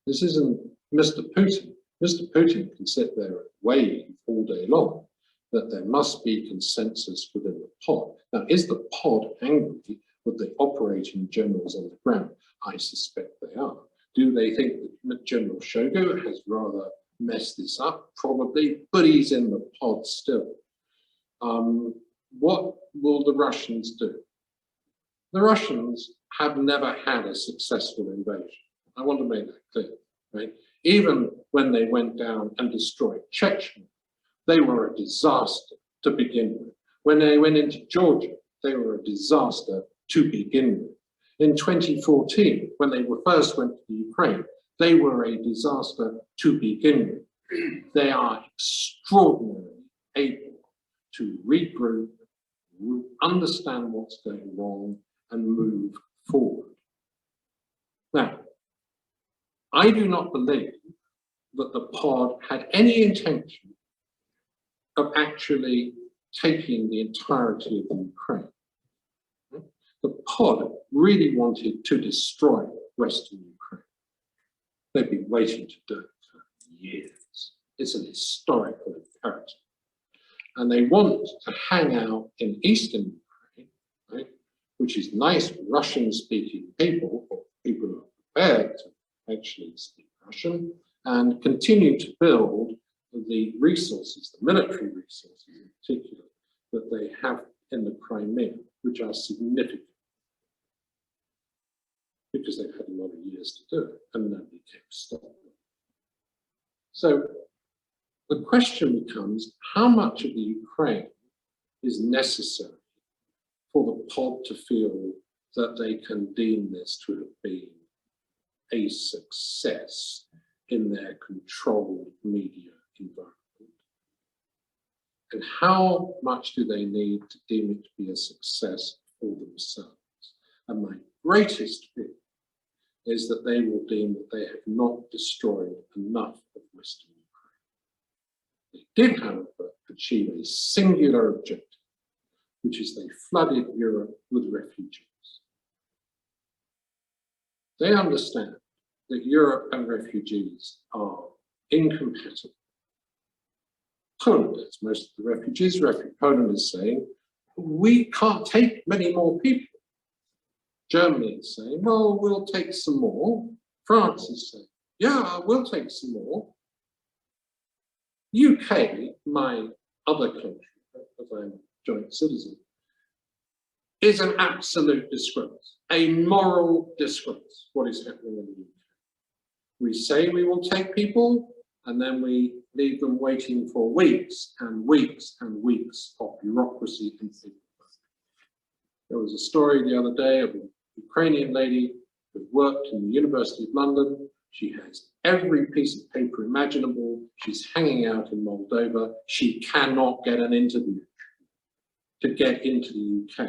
This isn't Mr. Putin. Mr. Putin can sit there and wave all day long that there must be consensus within the pod. Now, is the pod angry with the operating generals on the ground? I suspect they are. Do they think that General Shogo has rather messed this up? Probably, but he's in the pod still. What will the Russians do? The Russians have never had a successful invasion. I want to make that clear, right? Even when they went down and destroyed Chechnya, they were a disaster to begin with. When they went into Georgia, they were a disaster to begin with. In 2014, when they first went to Ukraine, they were a disaster to begin with. They are extraordinarily able to regroup, understand what's going wrong, and move forward. Now, I do not believe that the pod had any intention of actually taking the entirety of the Ukraine. The pod really wanted to destroy Western Ukraine. They've been waiting to do it for years. It's an historical imperative. And they want to hang out in Eastern Ukraine, right, which is nice Russian-speaking people, or people who are prepared to actually speak Russian, and continue to build the resources, the military resources in particular, that they have in the Crimea, which are significant, because they've had a lot of years to do it, and nobody can stop them. So the question becomes, how much of the Ukraine is necessary for the pod to feel that they can deem this to have been a success in their controlled media environment? And how much do they need to deem it to be a success for themselves? And my greatest fear is that they will deem that they have not destroyed enough of Western Ukraine. They did, however, achieve a singular objective, which is they flooded Europe with refugees. They understand that Europe and refugees are incompatible. Poland has most of the refugees. Poland is saying, we can't take many more people. Germany is saying, well, we'll take some more. France is saying, yeah, we'll take some more. UK, my other country, as I'm a joint citizen, is an absolute disgrace, a moral disgrace, what is happening in the UK. We say we will take people, and then we leave them waiting for weeks and weeks and weeks of bureaucracy and things. There was a story the other day of a Ukrainian lady who worked in the University of London. She has every piece of paper imaginable. She's hanging out in Moldova. She cannot get an interview to get into the UK.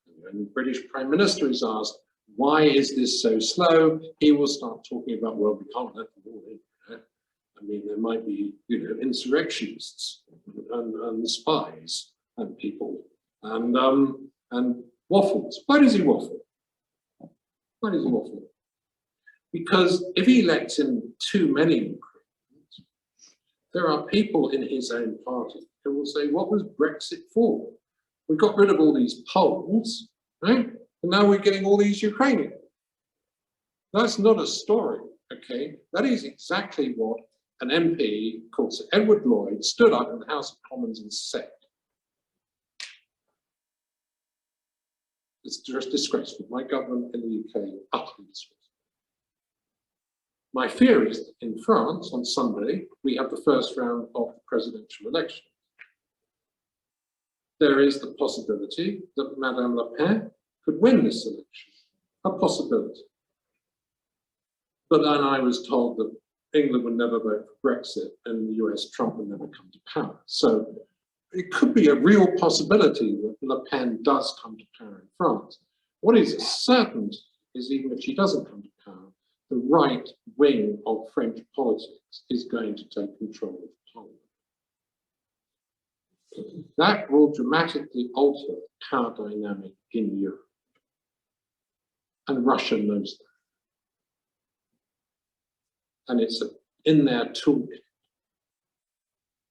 And when the British Prime Minister is asked, why is this so slow? He will start talking about, well, we can't let them all in. I mean, there might be, insurrectionists and spies and people and waffles. Why does he waffle? Why does he waffle? Because if he lets in too many Ukrainians, there are people in his own party who will say, what was Brexit for? We got rid of all these Poles, right? And now we're getting all these Ukrainians. That's not a story, okay? That is exactly what an MP called Sir Edward Lloyd stood up in the House of Commons and said. It's just disgraceful. My government in the UK, utterly disgraceful. My fear is that in France on Sunday, we have the first round of the presidential election. There is the possibility that Madame Le Pen could win this election, a possibility. But then I was told that England would never vote for Brexit and the US, Trump would never come to power. So it could be a real possibility that Le Pen does come to power in France. What is certain is even if she doesn't come to power, the right wing of French politics is going to take control of Parliament. That will dramatically alter the power dynamic in Europe. And Russia knows that. And it's in their toolkit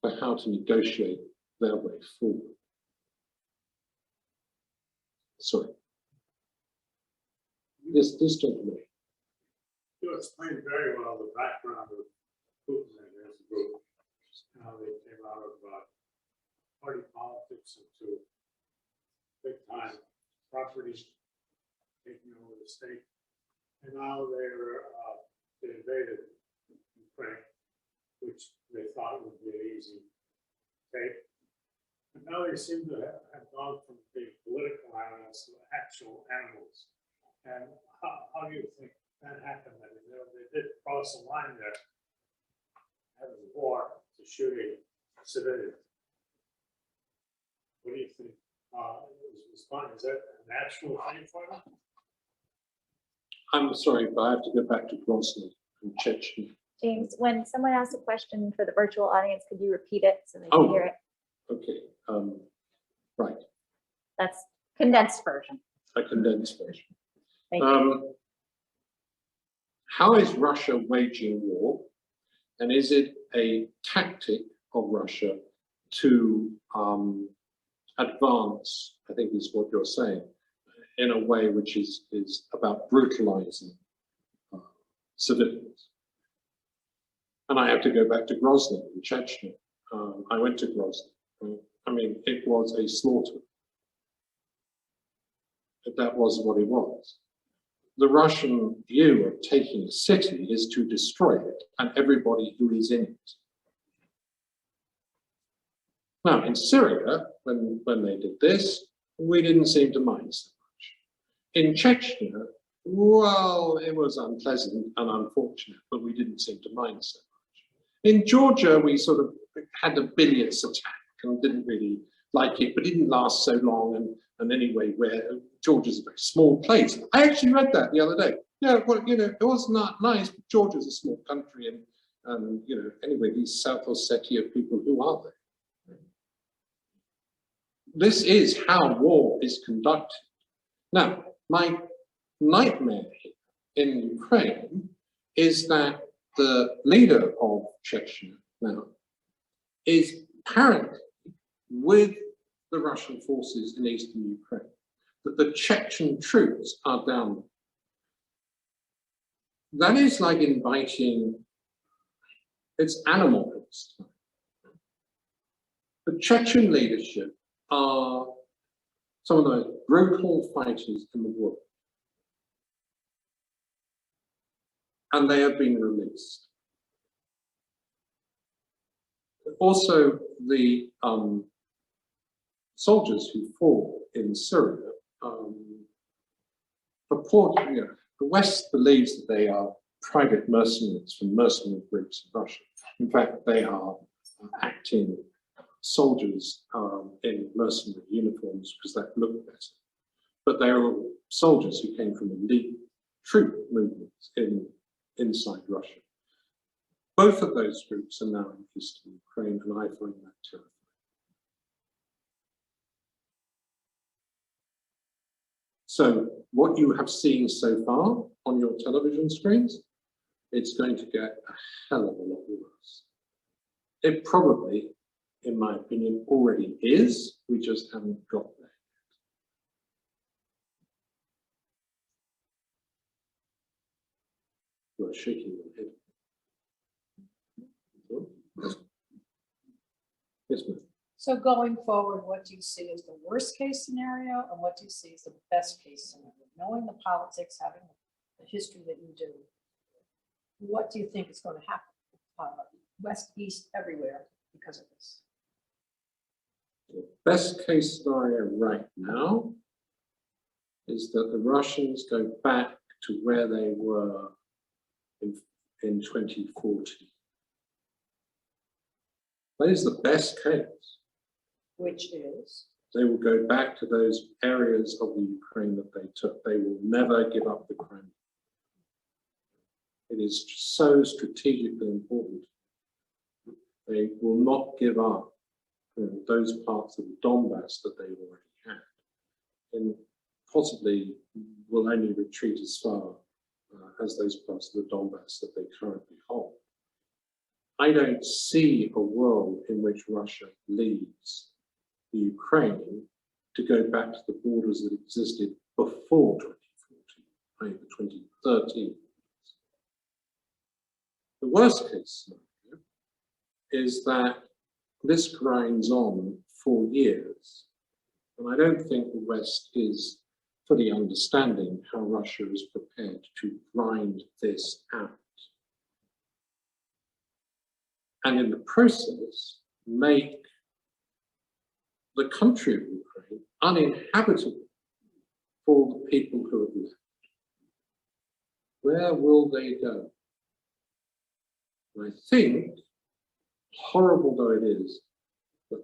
for how to negotiate their way forward. Sorry. This gentleman. You explained very well the background of Putin and his group, how they came out of party politics into big-time properties taking over the state, and now they invaded Ukraine, which they thought would be an easy take. And now they seem to have gone from being political animals to actual animals. And how do you think that happened? I mean, they did cross a line there, having war to shooting civilians. What do you think? Is that a natural thing for them? I'm sorry, but I have to go back to Grozny and Chechnya. James, when someone asks a question for the virtual audience, could you repeat it so they can hear it? Okay, right, That's condensed version. a condensed version. Thank you. How is Russia waging war? And is it a tactic of Russia to advance, I think is what you're saying, in a way which is about brutalizing civilians? And I have to go back to Grozny in Chechnya. I went to Grozny. I mean, it was a slaughter. But that was what it was. The Russian view of taking a city is to destroy it and everybody who is in it. Now, in Syria, when they did this, we didn't seem to mind so much. In Chechnya, well, it was unpleasant and unfortunate, but we didn't seem to mind so much. In Georgia, we sort of had a bilious attack and didn't really like it, but it didn't last so long. And anyway, where Georgia's a very small place. I actually read that the other day. Yeah, well, you know, it was not nice, but Georgia's a small country, and you know, anyway, these South Ossetia people, who are they? This is how war is conducted. Now, my nightmare in Ukraine is that the leader of Chechnya now is apparently with the Russian forces in eastern Ukraine, that the Chechen troops are down. That is like inviting, it's animal based. The Chechen leadership are some of the most brutal fighters in the world. And they have been released. Also, the soldiers who fought in Syria purport, you know, the West believes that they are private mercenaries from mercenary groups in Russia. In fact, they are acting soldiers in mercenary uniforms because that looked better. But they are all soldiers who came from elite troop movements inside Russia. Both of those groups are now in eastern Ukraine, and I find that terrifying. So what you have seen so far on your television screens, it's going to get a hell of a lot worse. It probably, in my opinion, already is. We just haven't got there yet. You're shaking your head. Yes, ma'am. So going forward, what do you see as the worst case scenario and what do you see as the best case scenario? Knowing the politics, having the history that you do, what do you think is going to happen? West, east, everywhere because of this. The best case scenario right now is that the Russians go back to where they were in 2040. That is the best case. Which is? They will go back to those areas of the Ukraine that they took. They will never give up the Crimea. It is so strategically important. They will not give up those parts of the Donbass that they already had, and possibly will only retreat as far as those parts of the Donbass that they currently hold. I don't see a world in which Russia leaves the Ukraine to go back to the borders that existed before 2014, i.e. the 2013. The worst case scenario is that this grinds on for years. And I don't think the West is fully understanding how Russia is prepared to grind this out. And in the process, make the country of Ukraine uninhabitable for the people who have left. Where will they go? And I think, horrible though it is,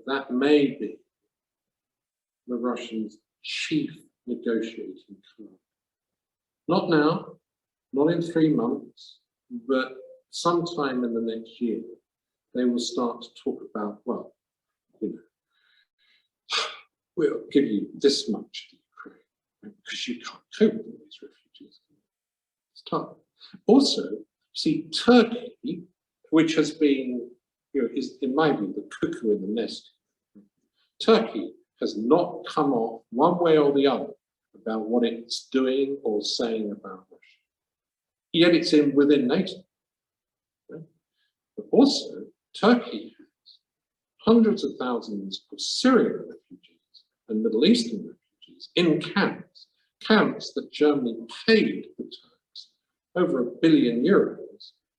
that may be the Russians' chief negotiating card. Not now, not in 3 months, but sometime in the next year, they will start to talk about, well, you know, we'll give you this much to Ukraine, because you can't cope with all these refugees. It's tough. Also, see, Turkey, which has been, you know, is, in my view, the cuckoo in the nest. Turkey has not come off one way or the other about what it's doing or saying about Russia. Yet it's within NATO. Right? But also, Turkey has hundreds of thousands of Syrian refugees and Middle Eastern refugees in camps that Germany paid the Turks over €1 billion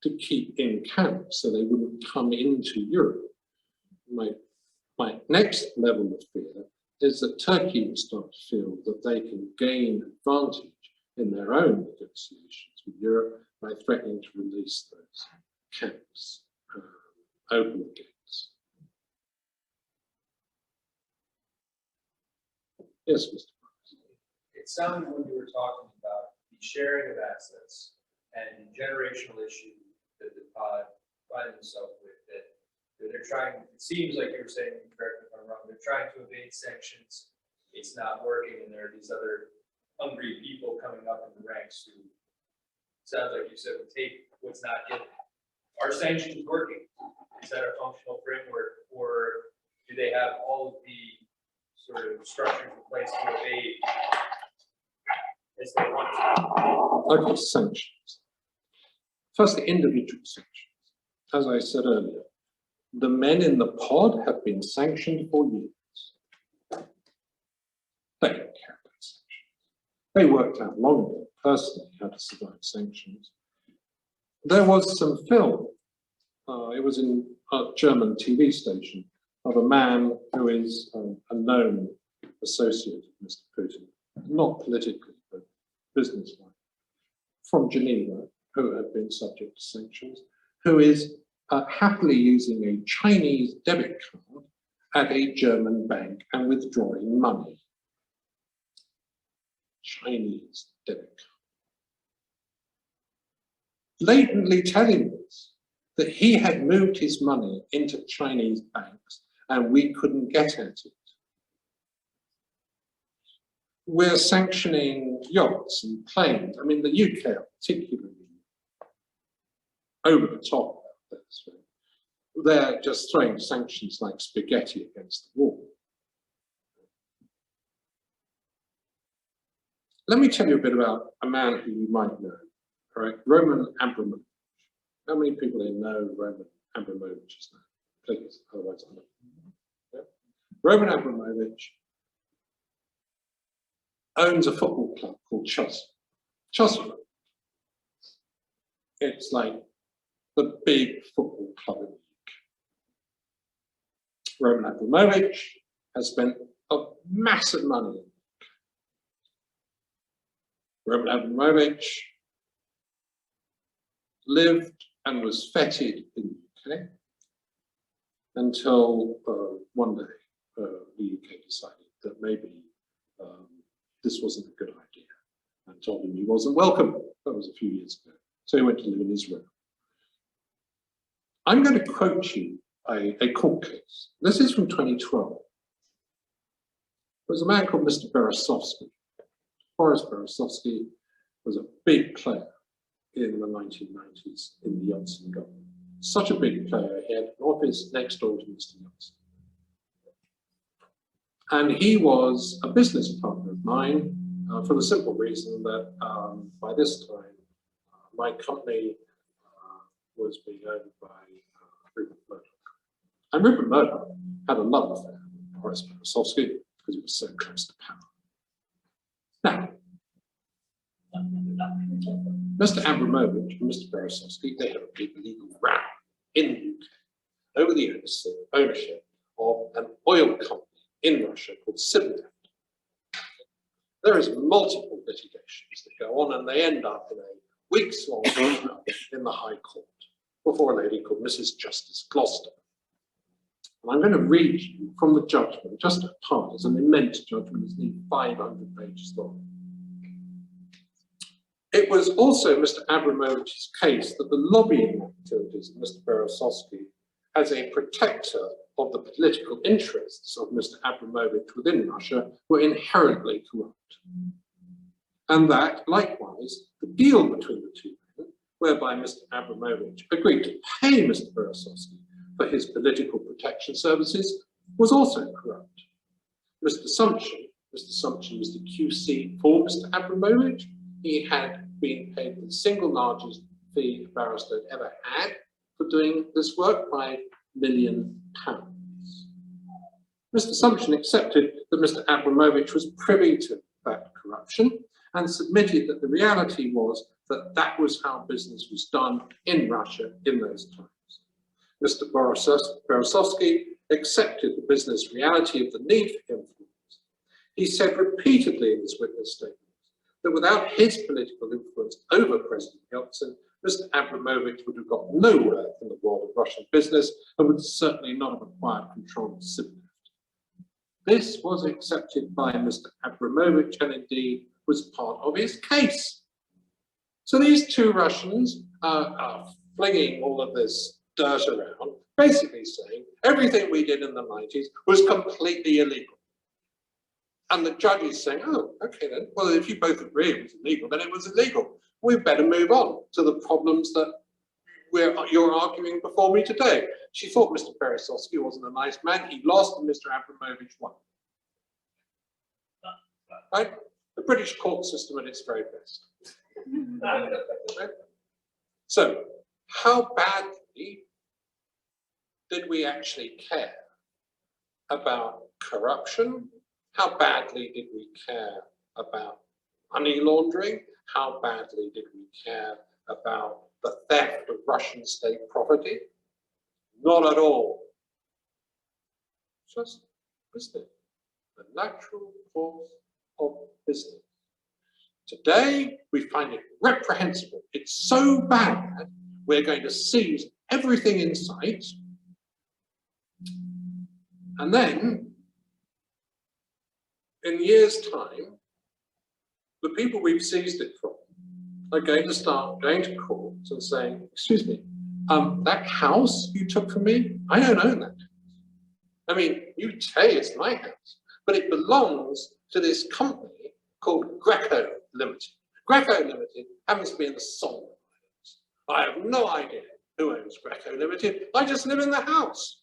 to keep in camps so they wouldn't come into Europe. My next level of fear is that Turkey will start to feel that they can gain advantage in their own negotiations with Europe by threatening to release those camps, open the gates. Yes, Mr. It sounded when you were talking about the sharing of assets and the generational issue that the pod find themselves with, that they're trying, it seems like you were saying, correct me if I'm wrong, they're trying to evade sanctions, it's not working, and there are these other hungry people coming up in the ranks who, sounds like you said, would take what's not given. Are sanctions working? Is that a functional framework, or do they have all of the sort of structures in place to evade as they want to? Okay, sanctions. First, the individual sanctions. As I said earlier, the men in the pod have been sanctioned for years. They don't care about sanctions. They worked out long ago, personally, how to survive sanctions. There was some film, it was in a German TV station, of a man who is a known associate of Mr. Putin, not politically, but business-wise, from Geneva, who have been subject to sanctions, who is happily using a Chinese debit card at a German bank and withdrawing money. Chinese debit card. Blatantly telling us that he had moved his money into Chinese banks and we couldn't get at it. We're sanctioning yachts and planes. I mean, the UK are particularly over the top about this. Right? They're just throwing sanctions like spaghetti against the wall. Let me tell you a bit about a man who you might know, all right? Roman Abramovich. How many people here know Roman Abramovich is now? Please, otherwise I know. Yeah? Roman Abramovich owns a football club called Chelsea. Chelsea. It's like the big football club in the UK. Roman Abramovich has spent a massive money. Roman Abramovich lived and was feted in the UK until one day the UK decided that maybe this wasn't a good idea and told him he wasn't welcome. That was a few years ago. So he went to live in Israel. I'm going to quote you a court case. This is from 2012. There was a man called Mr. Berezovsky. Boris Berezovsky was a big player in the 1990s in the Yeltsin government. Such a big player, he had an office next door to Mr. Yeltsin. And he was a business partner of mine for the simple reason that by this time, my company was being owned by Rupert Murdoch. And Rupert Murdoch had a love affair with Boris Berezovsky because he was so close to power. Now, Mr. Abramovich and Mr. Berezovsky, they had a big legal row in the UK over the ownership of an oil company in Russia called Sibneft. There is multiple litigations that go on and they end up in a weeks-long trial in the High Court before a lady called Mrs. Justice Gloucester. And I'm going to read you from the judgment, just a part. It's an immense judgment, it's nearly 500 pages long. It was also Mr. Abramovich's case that the lobbying activities of Mr. Berezovsky as a protector of the political interests of Mr. Abramovich within Russia were inherently corrupt. And that, likewise, the deal between the two men, whereby Mr. Abramovich agreed to pay Mr. Berezovsky for his political protection services, was also corrupt. Mr. Sumption was the QC for Mr. Abramovich. He had been paid the single largest fee a barrister had ever had for doing this work, £5 million. Mr. Sumption accepted that Mr. Abramovich was privy to that corruption and submitted that the reality was that that was how business was done in Russia in those times. Mr. Berezovsky accepted the business reality of the need for influence. He said repeatedly in his witness statements that without his political influence over President Yeltsin, Mr. Abramovich would have got nowhere in the world of Russian business and would certainly not have acquired control of Sibneft. This was accepted by Mr. Abramovich and indeed was part of his case. So these two Russians are flinging all of this dirt around, basically saying everything we did in the 90s was completely illegal. And the judge is saying, oh, okay then, well, if you both agree it was illegal, then it was illegal. We better move on to the problems that you're arguing before me today. She thought Mr. Berezovsky wasn't a nice man. He lost and Mr. Abramovich won. Right? The British court system at its very best. Right? So, how badly did we actually care about corruption? How badly did we care about money laundering? How badly did we care about the theft of Russian state property? Not at all. Just business, the natural course of business. Today, we find it reprehensible. It's so bad, we're going to seize everything in sight. And then, in years' time, the people we've seized it from are going to start going to courts and saying, excuse me, that house you took from me, I don't own that. I mean, you say it's my house, but it belongs to this company called Greco Limited. Greco Limited happens to be in the Solomon Islands. I have no idea who owns Greco Limited. I just live in the house.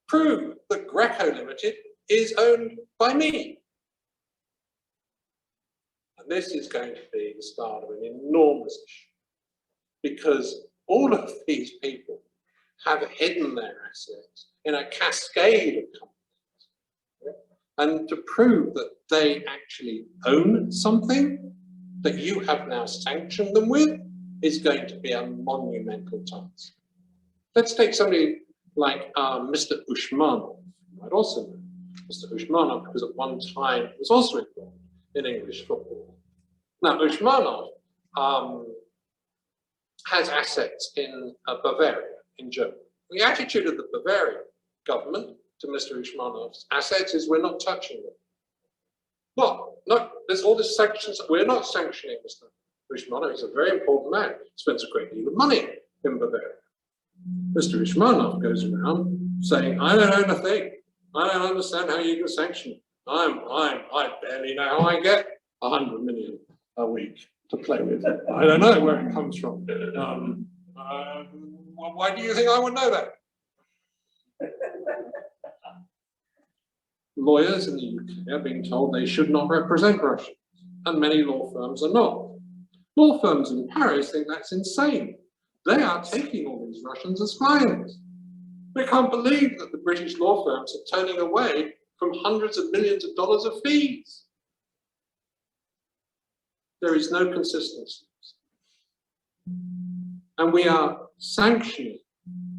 Prove that Greco Limited is owned by me. And this is going to be the start of an enormous issue because all of these people have hidden their assets in a cascade of companies and to prove that they actually own something that you have now sanctioned them with is going to be a monumental task. Let's take somebody like Mr. Ushmanov. You might also know Mr. Ushmanov because at one time was also involved in English football. Now, Ushmanov has assets in Bavaria, in Germany. The attitude of the Bavarian government to Mr. Ushmanov's assets is we're not touching them. No, there's all these sanctions. We're not sanctioning Mr. Ushmanov. He's a very important man. Spends a great deal of money in Bavaria. Mr. Ushmanov goes around saying, I don't own a thing. I don't understand how you can sanction me. I barely know how I get 100 million a week to play with. I don't know where it comes from. Why do you think I would know that? Lawyers in the UK are being told they should not represent Russians, and many law firms are not. Law firms in Paris think that's insane. They are taking all these Russians as clients. They can't believe that the British law firms are turning away from hundreds of millions of dollars of fees. There is no consistency. And we are sanctioning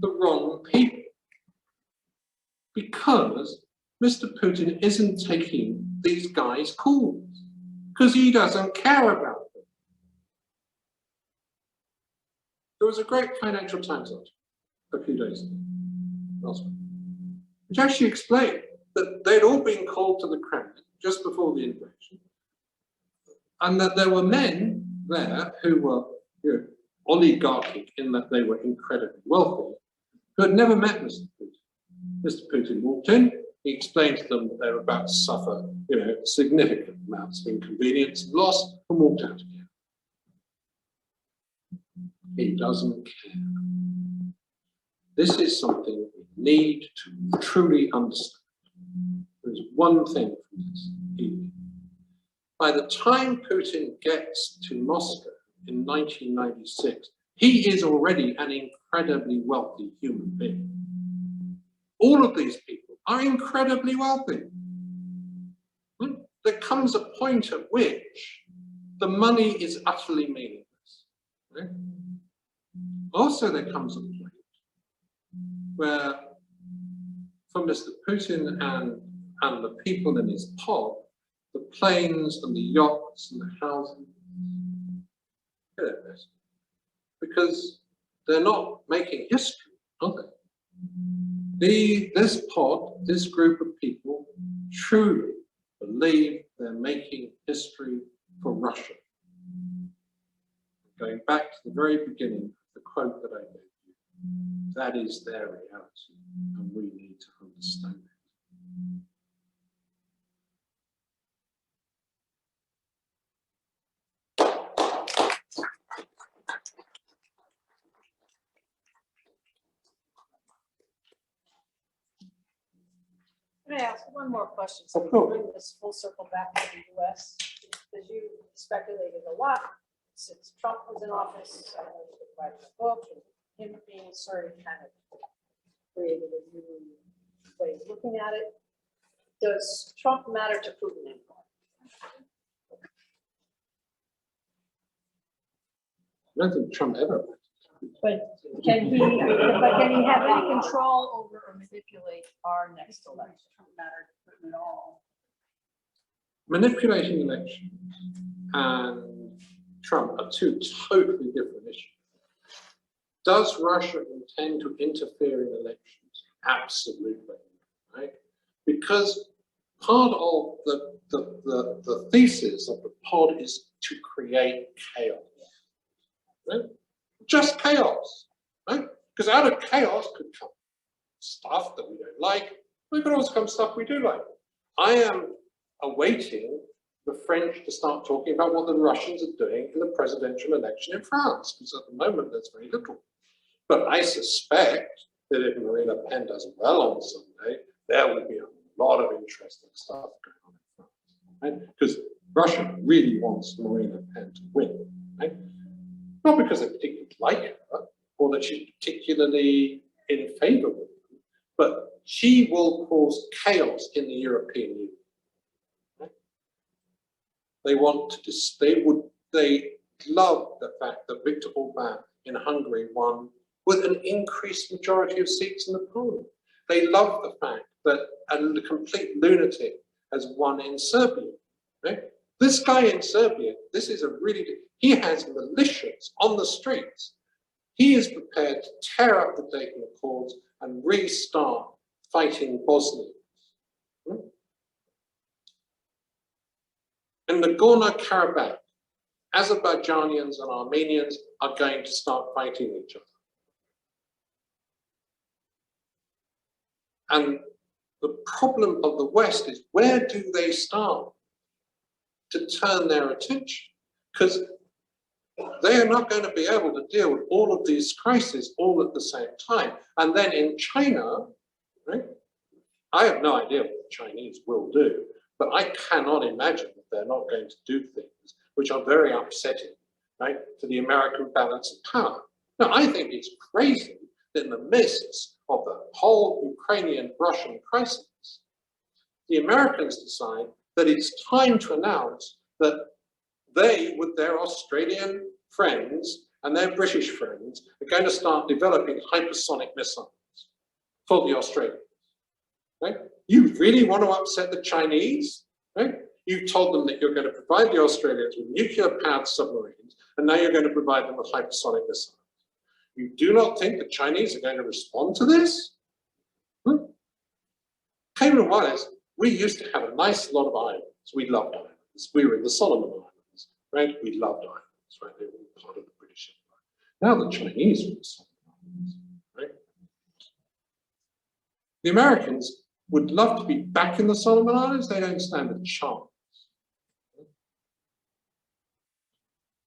the wrong people because Mr. Putin isn't taking these guys' calls because he doesn't care about them. There was a great Financial Times article a few days ago, last week, which actually explained that they'd all been called to the Kremlin just before the invasion, and that there were men there who were oligarchic in that they were incredibly wealthy, who had never met Mr. Putin. Mr. Putin walked in, he explained to them that they were about to suffer, significant amounts of inconvenience and loss, and walked out again. He doesn't care. This is something we need to truly understand. There's one thing from this. By the time Putin gets to Moscow in 1996, he is already an incredibly wealthy human being. All of these people are incredibly wealthy. There comes a point at which the money is utterly meaningless. Right? Also, there comes a point where, for Mr. Putin and the people in his pod, the planes and the yachts and the houses, because they're not making history, are they? This pod, this group of people, truly believe they're making history for Russia. Going back to the very beginning, the quote that I gave you, that is their reality, and we need to understand it. Can I ask one more question? So Of we course. bring this full circle back to the US, because you speculated a lot since Trump was in office. I know you could write a book, and him being sort of kind of created a new way of looking at it. Does Trump matter to Putin anymore? I don't think Trump ever. But can he have any control over or manipulate our next election? Trump matter to Putin at all? Manipulating elections and Trump are two totally different issues. Does Russia intend to interfere in elections? Absolutely, right? Because part of the thesis of the pod is to create chaos, right? Just chaos, right? Because out of chaos could come stuff that we don't like. There could also come stuff we do like. I am awaiting the French to start talking about what the Russians are doing in the presidential election in France, because at the moment there's very little. But I suspect that if Marine Le Pen does well on Sunday, there will be a lot of interesting stuff going on in France, right? Because Russia really wants Marine Le Pen to win, right? Not because they particularly like her or that she's particularly in favor with them, but she will cause chaos in the European Union. They love the fact that Viktor Orban in Hungary won with an increased majority of seats in the parliament. They love the fact that a complete lunatic has won in Serbia. Right? This guy in Serbia, he has militias on the streets. He is prepared to tear up the Dayton Accords and restart fighting Bosnians. In Nagorno-Karabakh, Azerbaijanians and Armenians are going to start fighting each other. And the problem of the West is, where do they start to turn their attention? Because they are not going to be able to deal with all of these crises all at the same time. And then in China, right, I have no idea what the Chinese will do, but I cannot imagine that they're not going to do things which are very upsetting, right, to the American balance of power. Now, I think it's crazy that in the midst of the whole Ukrainian-Russian crisis, the Americans decide that it's time to announce that they, with their Australian friends and their British friends, are going to start developing hypersonic missiles for the Australians. Right? You really want to upset the Chinese? Right? You told them that you're going to provide the Australians with nuclear-powered submarines, and now you're going to provide them with hypersonic missiles. You do not think the Chinese are going to respond to this? Cayman Islands, we used to have a nice lot of islands. We loved islands. We were in the Solomon Islands, right? We loved islands, right? They were all part of the British Empire. Now the Chinese are in the Solomon Islands, right? The Americans would love to be back in the Solomon Islands. They don't stand a chance.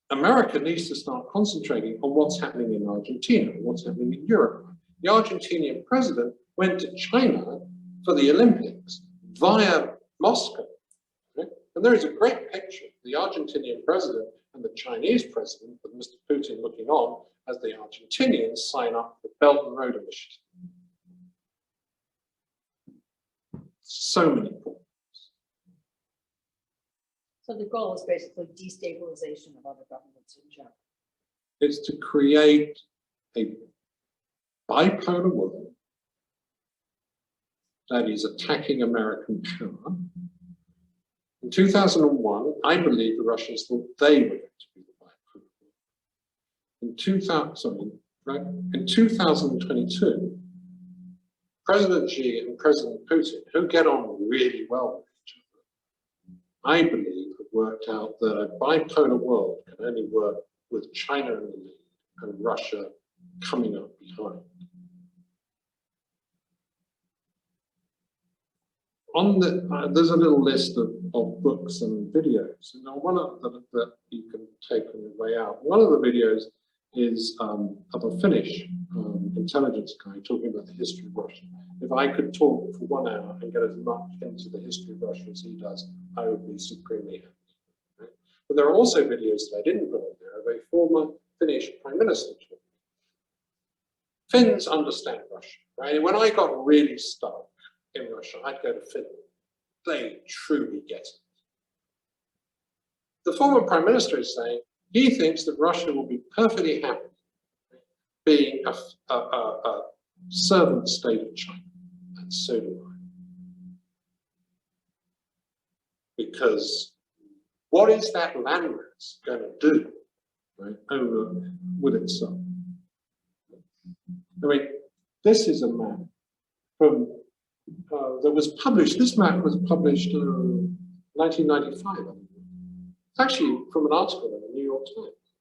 America needs to start concentrating on what's happening in Argentina, what's happening in Europe. The Argentinian president went to China for the Olympics via Moscow. Right? And there is a great picture of the Argentinian president and the Chinese president, with Mr. Putin looking on as the Argentinians sign up for the Belt and Road Initiative. So many problems. So the goal is basically destabilization of other governments in general. It's to create a bipolar world that is attacking American power. In 2001, I believe the Russians thought they were going to be the bipolar world. In 2022, President Xi and President Putin, who get on really well with each other, I believe have worked out that a bipolar world can only work with China in the lead and Russia coming up behind. There's a little list of books and videos. And one of them that you can take on your way out. One of the videos is of a Finnish intelligence guy talking about the history of Russia. If I could talk for 1 hour and get as much into the history of Russia as he does, I would be supremely happy. Right? But there are also videos that I didn't put on there of a former Finnish prime minister talking. Finns understand Russia, right? When I got really stuck in Russia, I'd go to Finland. They truly get it. The former prime minister is saying he thinks that Russia will be perfectly happy being a servant state of China, and so do I. Because what is that landmass going to do, right, over with itself? I mean, this is a map from that was published. This map was published in 1995. It's actually from an article in the New York Times.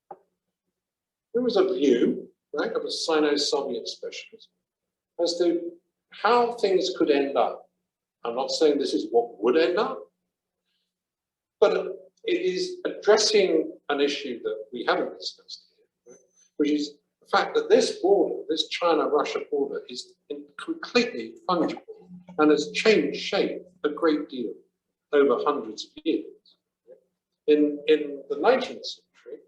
There was a view, right, of a Sino-Soviet specialist as to how things could end up. I'm not saying this is what would end up, but it is addressing an issue that we haven't discussed here, right, which is the fact that this border, this China-Russia border, is completely fungible and has changed shape a great deal over hundreds of years. In the 19th century,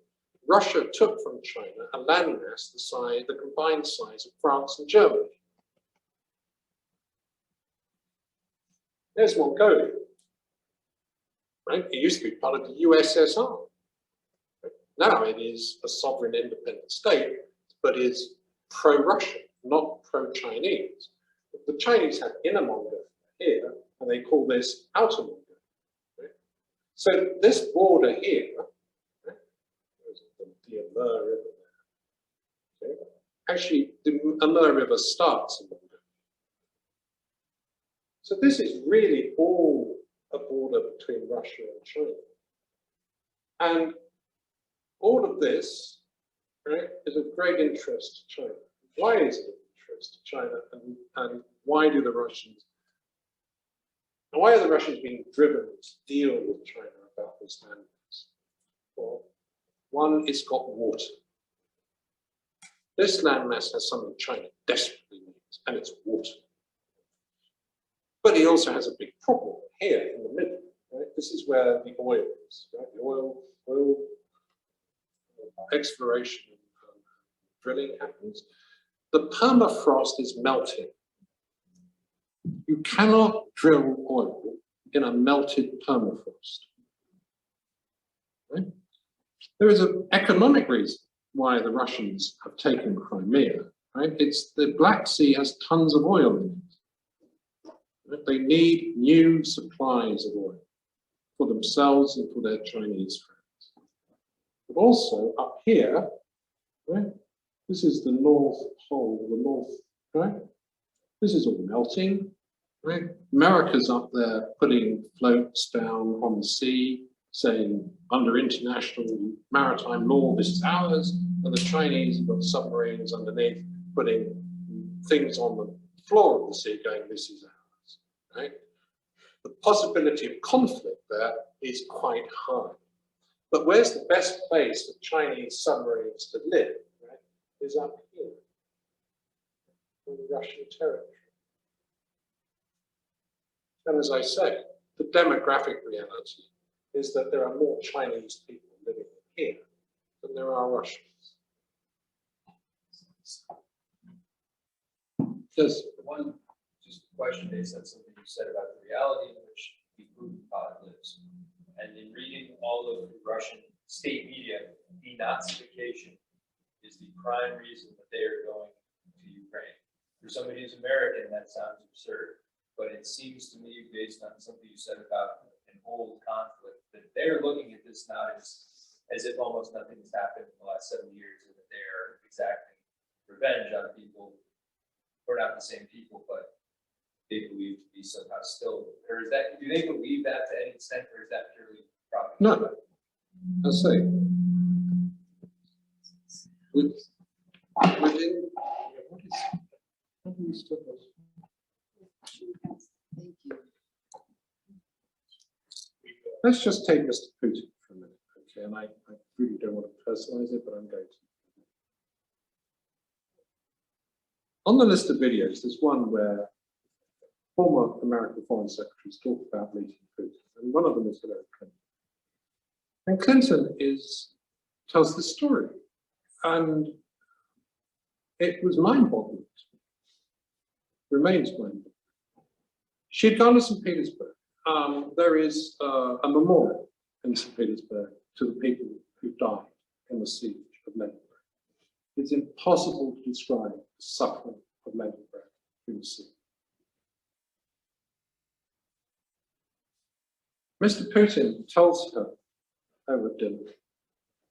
Russia took from China a landmass the combined size of France and Germany. There's Mongolia. right? It used to be part of the USSR. Now it is a sovereign independent state, but is pro-Russian, not pro-Chinese. The Chinese have inner Mongolia here, and they call this outer Mongolia. Right? So this border here, right, the Amur River there, okay? Actually the Amur River starts in Mongolia. So this is really all a border between Russia and China. And all of this, right, is of great interest to China. Why is it of interest to China, and why do the Russians, and why are the Russians being driven to deal with China about this landmass? Well, one, it's got water. This landmass has something China desperately needs, and it's water. But it also has a big problem here in the middle, right? This is where the oil is, right? The oil exploration and drilling happens. The permafrost is melting. You cannot drill oil in a melted permafrost. Right? There is an economic reason why the Russians have taken Crimea. Right? It's the Black Sea has tons of oil in it. Right? They need new supplies of oil for themselves and for their Chinese friends. But also up here, right? This is the North Pole, the North, right? This is all melting, right? America's up there putting floats down on the sea, saying under international maritime law, this is ours, and the Chinese have got submarines underneath putting things on the floor of the sea going, this is ours, right? The possibility of conflict there is quite high. But where's the best place for Chinese submarines to live, right, is up here, in the Russian territory. And as I say, the demographic reality is that there are more Chinese people living here than there are Russians. Yes. One just question based on something you said about the reality in which the Putin pod lives. And in reading all of the Russian state media, denazification is the prime reason that they are going to Ukraine. For somebody who's American, that sounds absurd. But it seems to me, based on something you said about an old conflict, that they're looking at this not as if almost nothing has happened in the last 70 years, and that they are exacting revenge on people, or not the same people, but they believe to be somehow still, or is that, do they believe that to any extent, or is that purely propaganda? No, I say, within, how do you stop this? Thank you. Let's just take Mr. Putin for a minute, okay? And I really don't want to personalize it, but I'm going to. On the list of videos, there's one where former American foreign secretaries talk about meeting Putin, and one of them is Hillary Clinton. And Clinton tells the story, and it was mind-boggling. Remains mind-boggling. She had gone to St. Petersburg. There is a memorial in St. Petersburg to the people who died in the siege of Leningrad. It's impossible to describe the suffering of Leningrad in the siege. Mr. Putin tells her over dinner.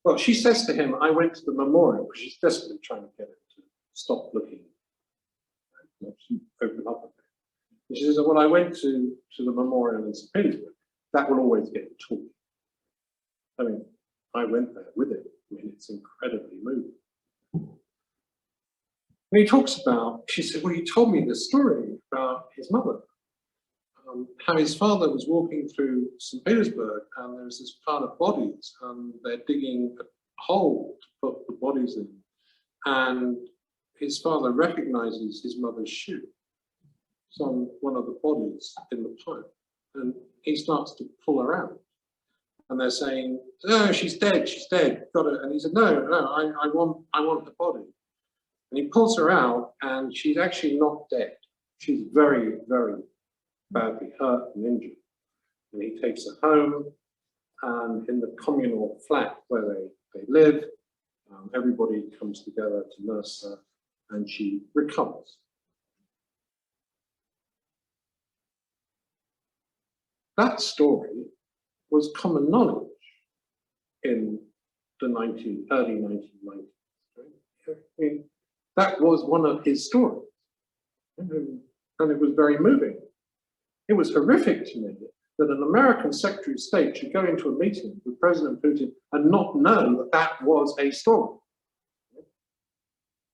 Well, she says to him, I went to the memorial, because she's desperately trying to get him to stop looking. Open up a bit. And she says, well, I went to the memorial in St. Petersburg. That will always get him talking. I mean, I went there with him. I mean, it's incredibly moving. And he talks about, she said, well, he told me this story about his mother. How his father was walking through St. Petersburg, and there's this pile of bodies, and they're digging a hole to put the bodies in. And his father recognizes his mother's shoe, one of the bodies in the pile, and he starts to pull her out. And they're saying, "No, she's dead. She's dead. Got her." And he said, "No, I want the body." And he pulls her out, and she's actually not dead. She's very, very badly hurt and injured. And he takes her home, and in the communal flat where they live, everybody comes together to nurse her, and she recovers. That story was common knowledge in the early 1990s. Right? I mean, that was one of his stories, and it was very moving. It was horrific to me that an American Secretary of State should go into a meeting with President Putin and not know that that was a story,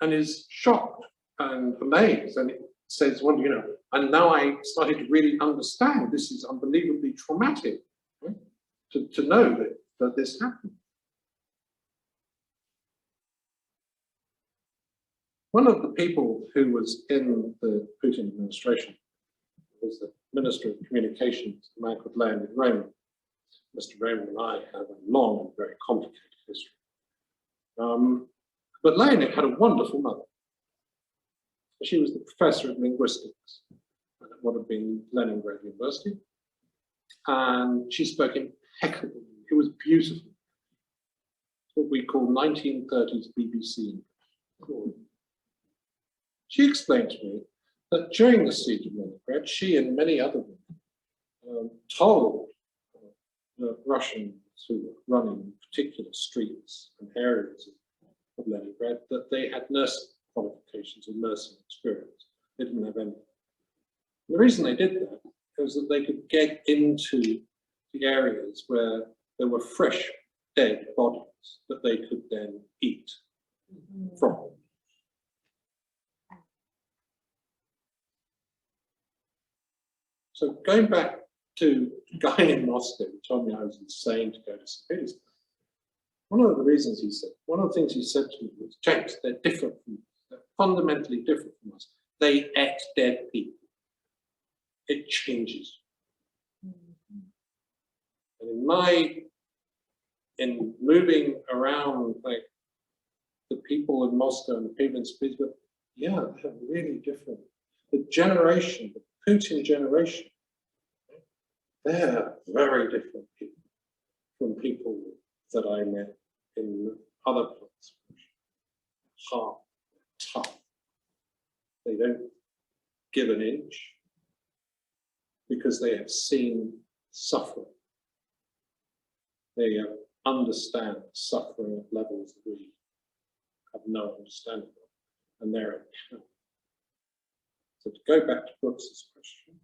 and is shocked and amazed, and it says, well, you know, and now I started to really understand this is unbelievably traumatic, right? to know that this happened. One of the people who was in the Putin administration was the Minister of Communications, a man called Leonid Roman. Mr. Roman and I have a long and very complicated history. But Leonid had a wonderful mother. She was the professor of linguistics at what had been Leningrad University. And she spoke impeccably. It was beautiful. What we call 1930s BBC English. She explained to me that during the siege of Leningrad, she and many other women told the Russians who were running particular streets and areas of Leningrad that they had nursing qualifications and nursing experience. They didn't have any. The reason they did that was that they could get into the areas where there were fresh, dead bodies that they could then eat from. So going back to the guy in Moscow who told me I was insane to go to St. Petersburg, one of the reasons he said, one of the things he said to me was, James, they're different from us. They're fundamentally different from us. They ate dead people. It changes. And in moving around, like the people in Moscow and the people in St. Petersburg, yeah, they're really different. The generation, the Putin generation, they're very different people from people that I met in other parts of Russia. Hard, tough. They don't give an inch because they have seen suffering. They understand suffering at levels that we have no understanding of, and they're at power. So to go back to Brooks's question,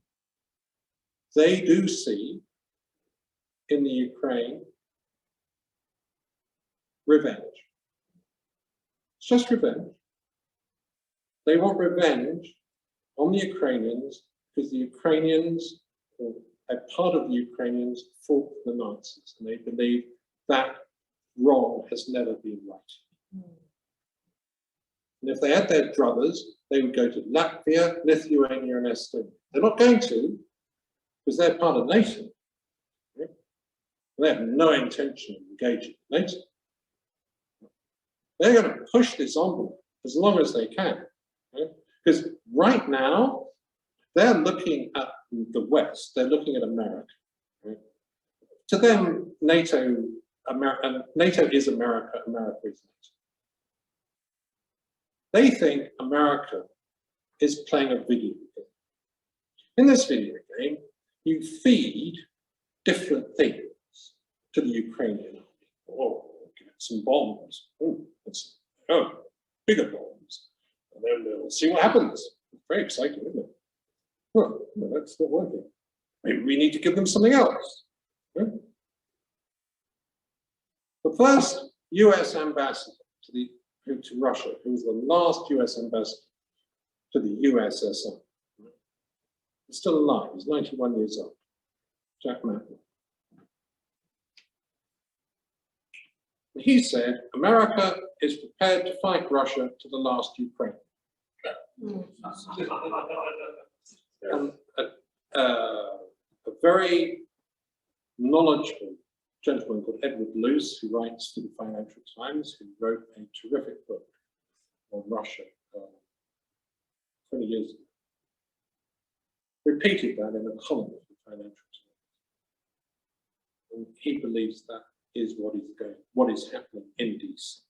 they do see in the Ukraine revenge. It's just revenge. They want revenge on the Ukrainians because the Ukrainians, or a part of the Ukrainians, fought the Nazis, and they believe that wrong has never been right. And if they had their druthers, they would go to Latvia, Lithuania, and Estonia. They're not going to, because they're part of NATO. Right? They have no intention of engaging NATO. They're going to push this on as long as they can. Right? Because right now, they're looking at the West, they're looking at America. Right? To them, NATO is America, America is NATO. They think America is playing a video game. In this video game, you feed different things to the Ukrainian army. Oh, give it some bombs. Oh, bigger bombs. And then we'll see what happens. It's very exciting, isn't it? Well, no, that's not working. Maybe we need to give them something else. Right? The first US ambassador to Russia, who was the last US ambassador to the USSR, he's still alive, he's 91 years old, Jack Matlock. He said, America is prepared to fight Russia to the last Ukraine. And a very knowledgeable gentleman called Edward Luce, who writes for the Financial Times, who wrote a terrific book on Russia 20 years ago, repeated that in a column of the Financial And he believes that is what is happening in DC.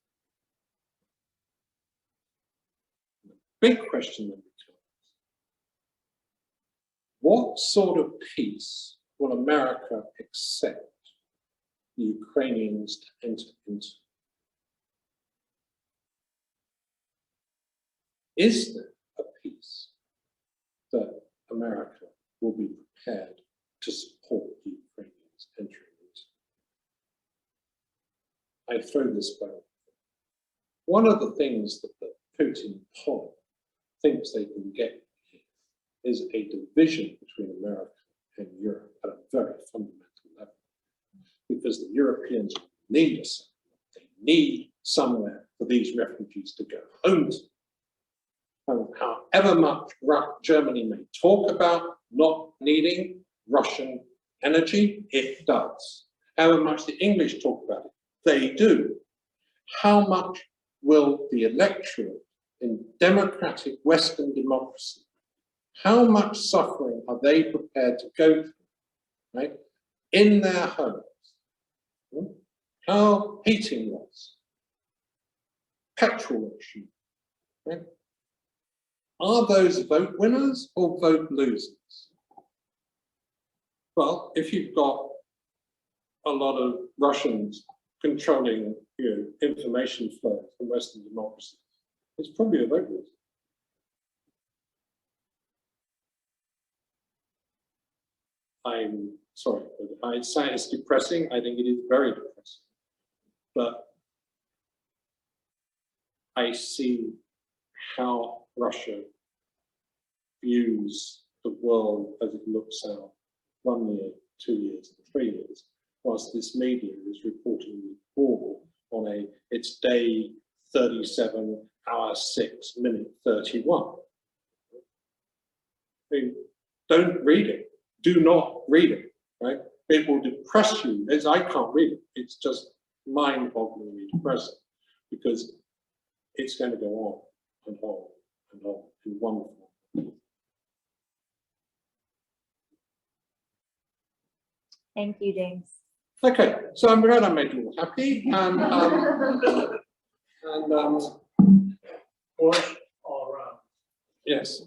The big question then becomes, what sort of peace will America accept the Ukrainians to enter into? Is there a peace that America will be prepared to support the Ukrainians entering into? I throw this back. One of the things that the Putin poll thinks they can get here is a division between America and Europe at a very fundamental level. Because the Europeans need a settlement. They need somewhere for these refugees to go home to. And however much Germany may talk about not needing Russian energy, it does. However much the English talk about it, they do. How much will the electorate in democratic Western democracy, how much suffering are they prepared to go through, right, in their homes? How heating was, petrol issue, right? Are those vote winners or vote losers? Well, if you've got a lot of Russians controlling, information flow from Western democracies, it's probably a vote loser. I'm sorry, but I say it's depressing. I think it is very depressing. But I see how Russia views the world as it looks out 1 year, 2 years, and 3 years, whilst this media is reporting the war on it's day 37, hour 6, minute 31. I mean, don't read it. Do not read it, right? It will depress you. I can't read it. It's just mind-bogglingly depressing because it's going to go on and on and on in one form. Thank you, James. Okay, so I'm glad I made you all happy. All around. Yes.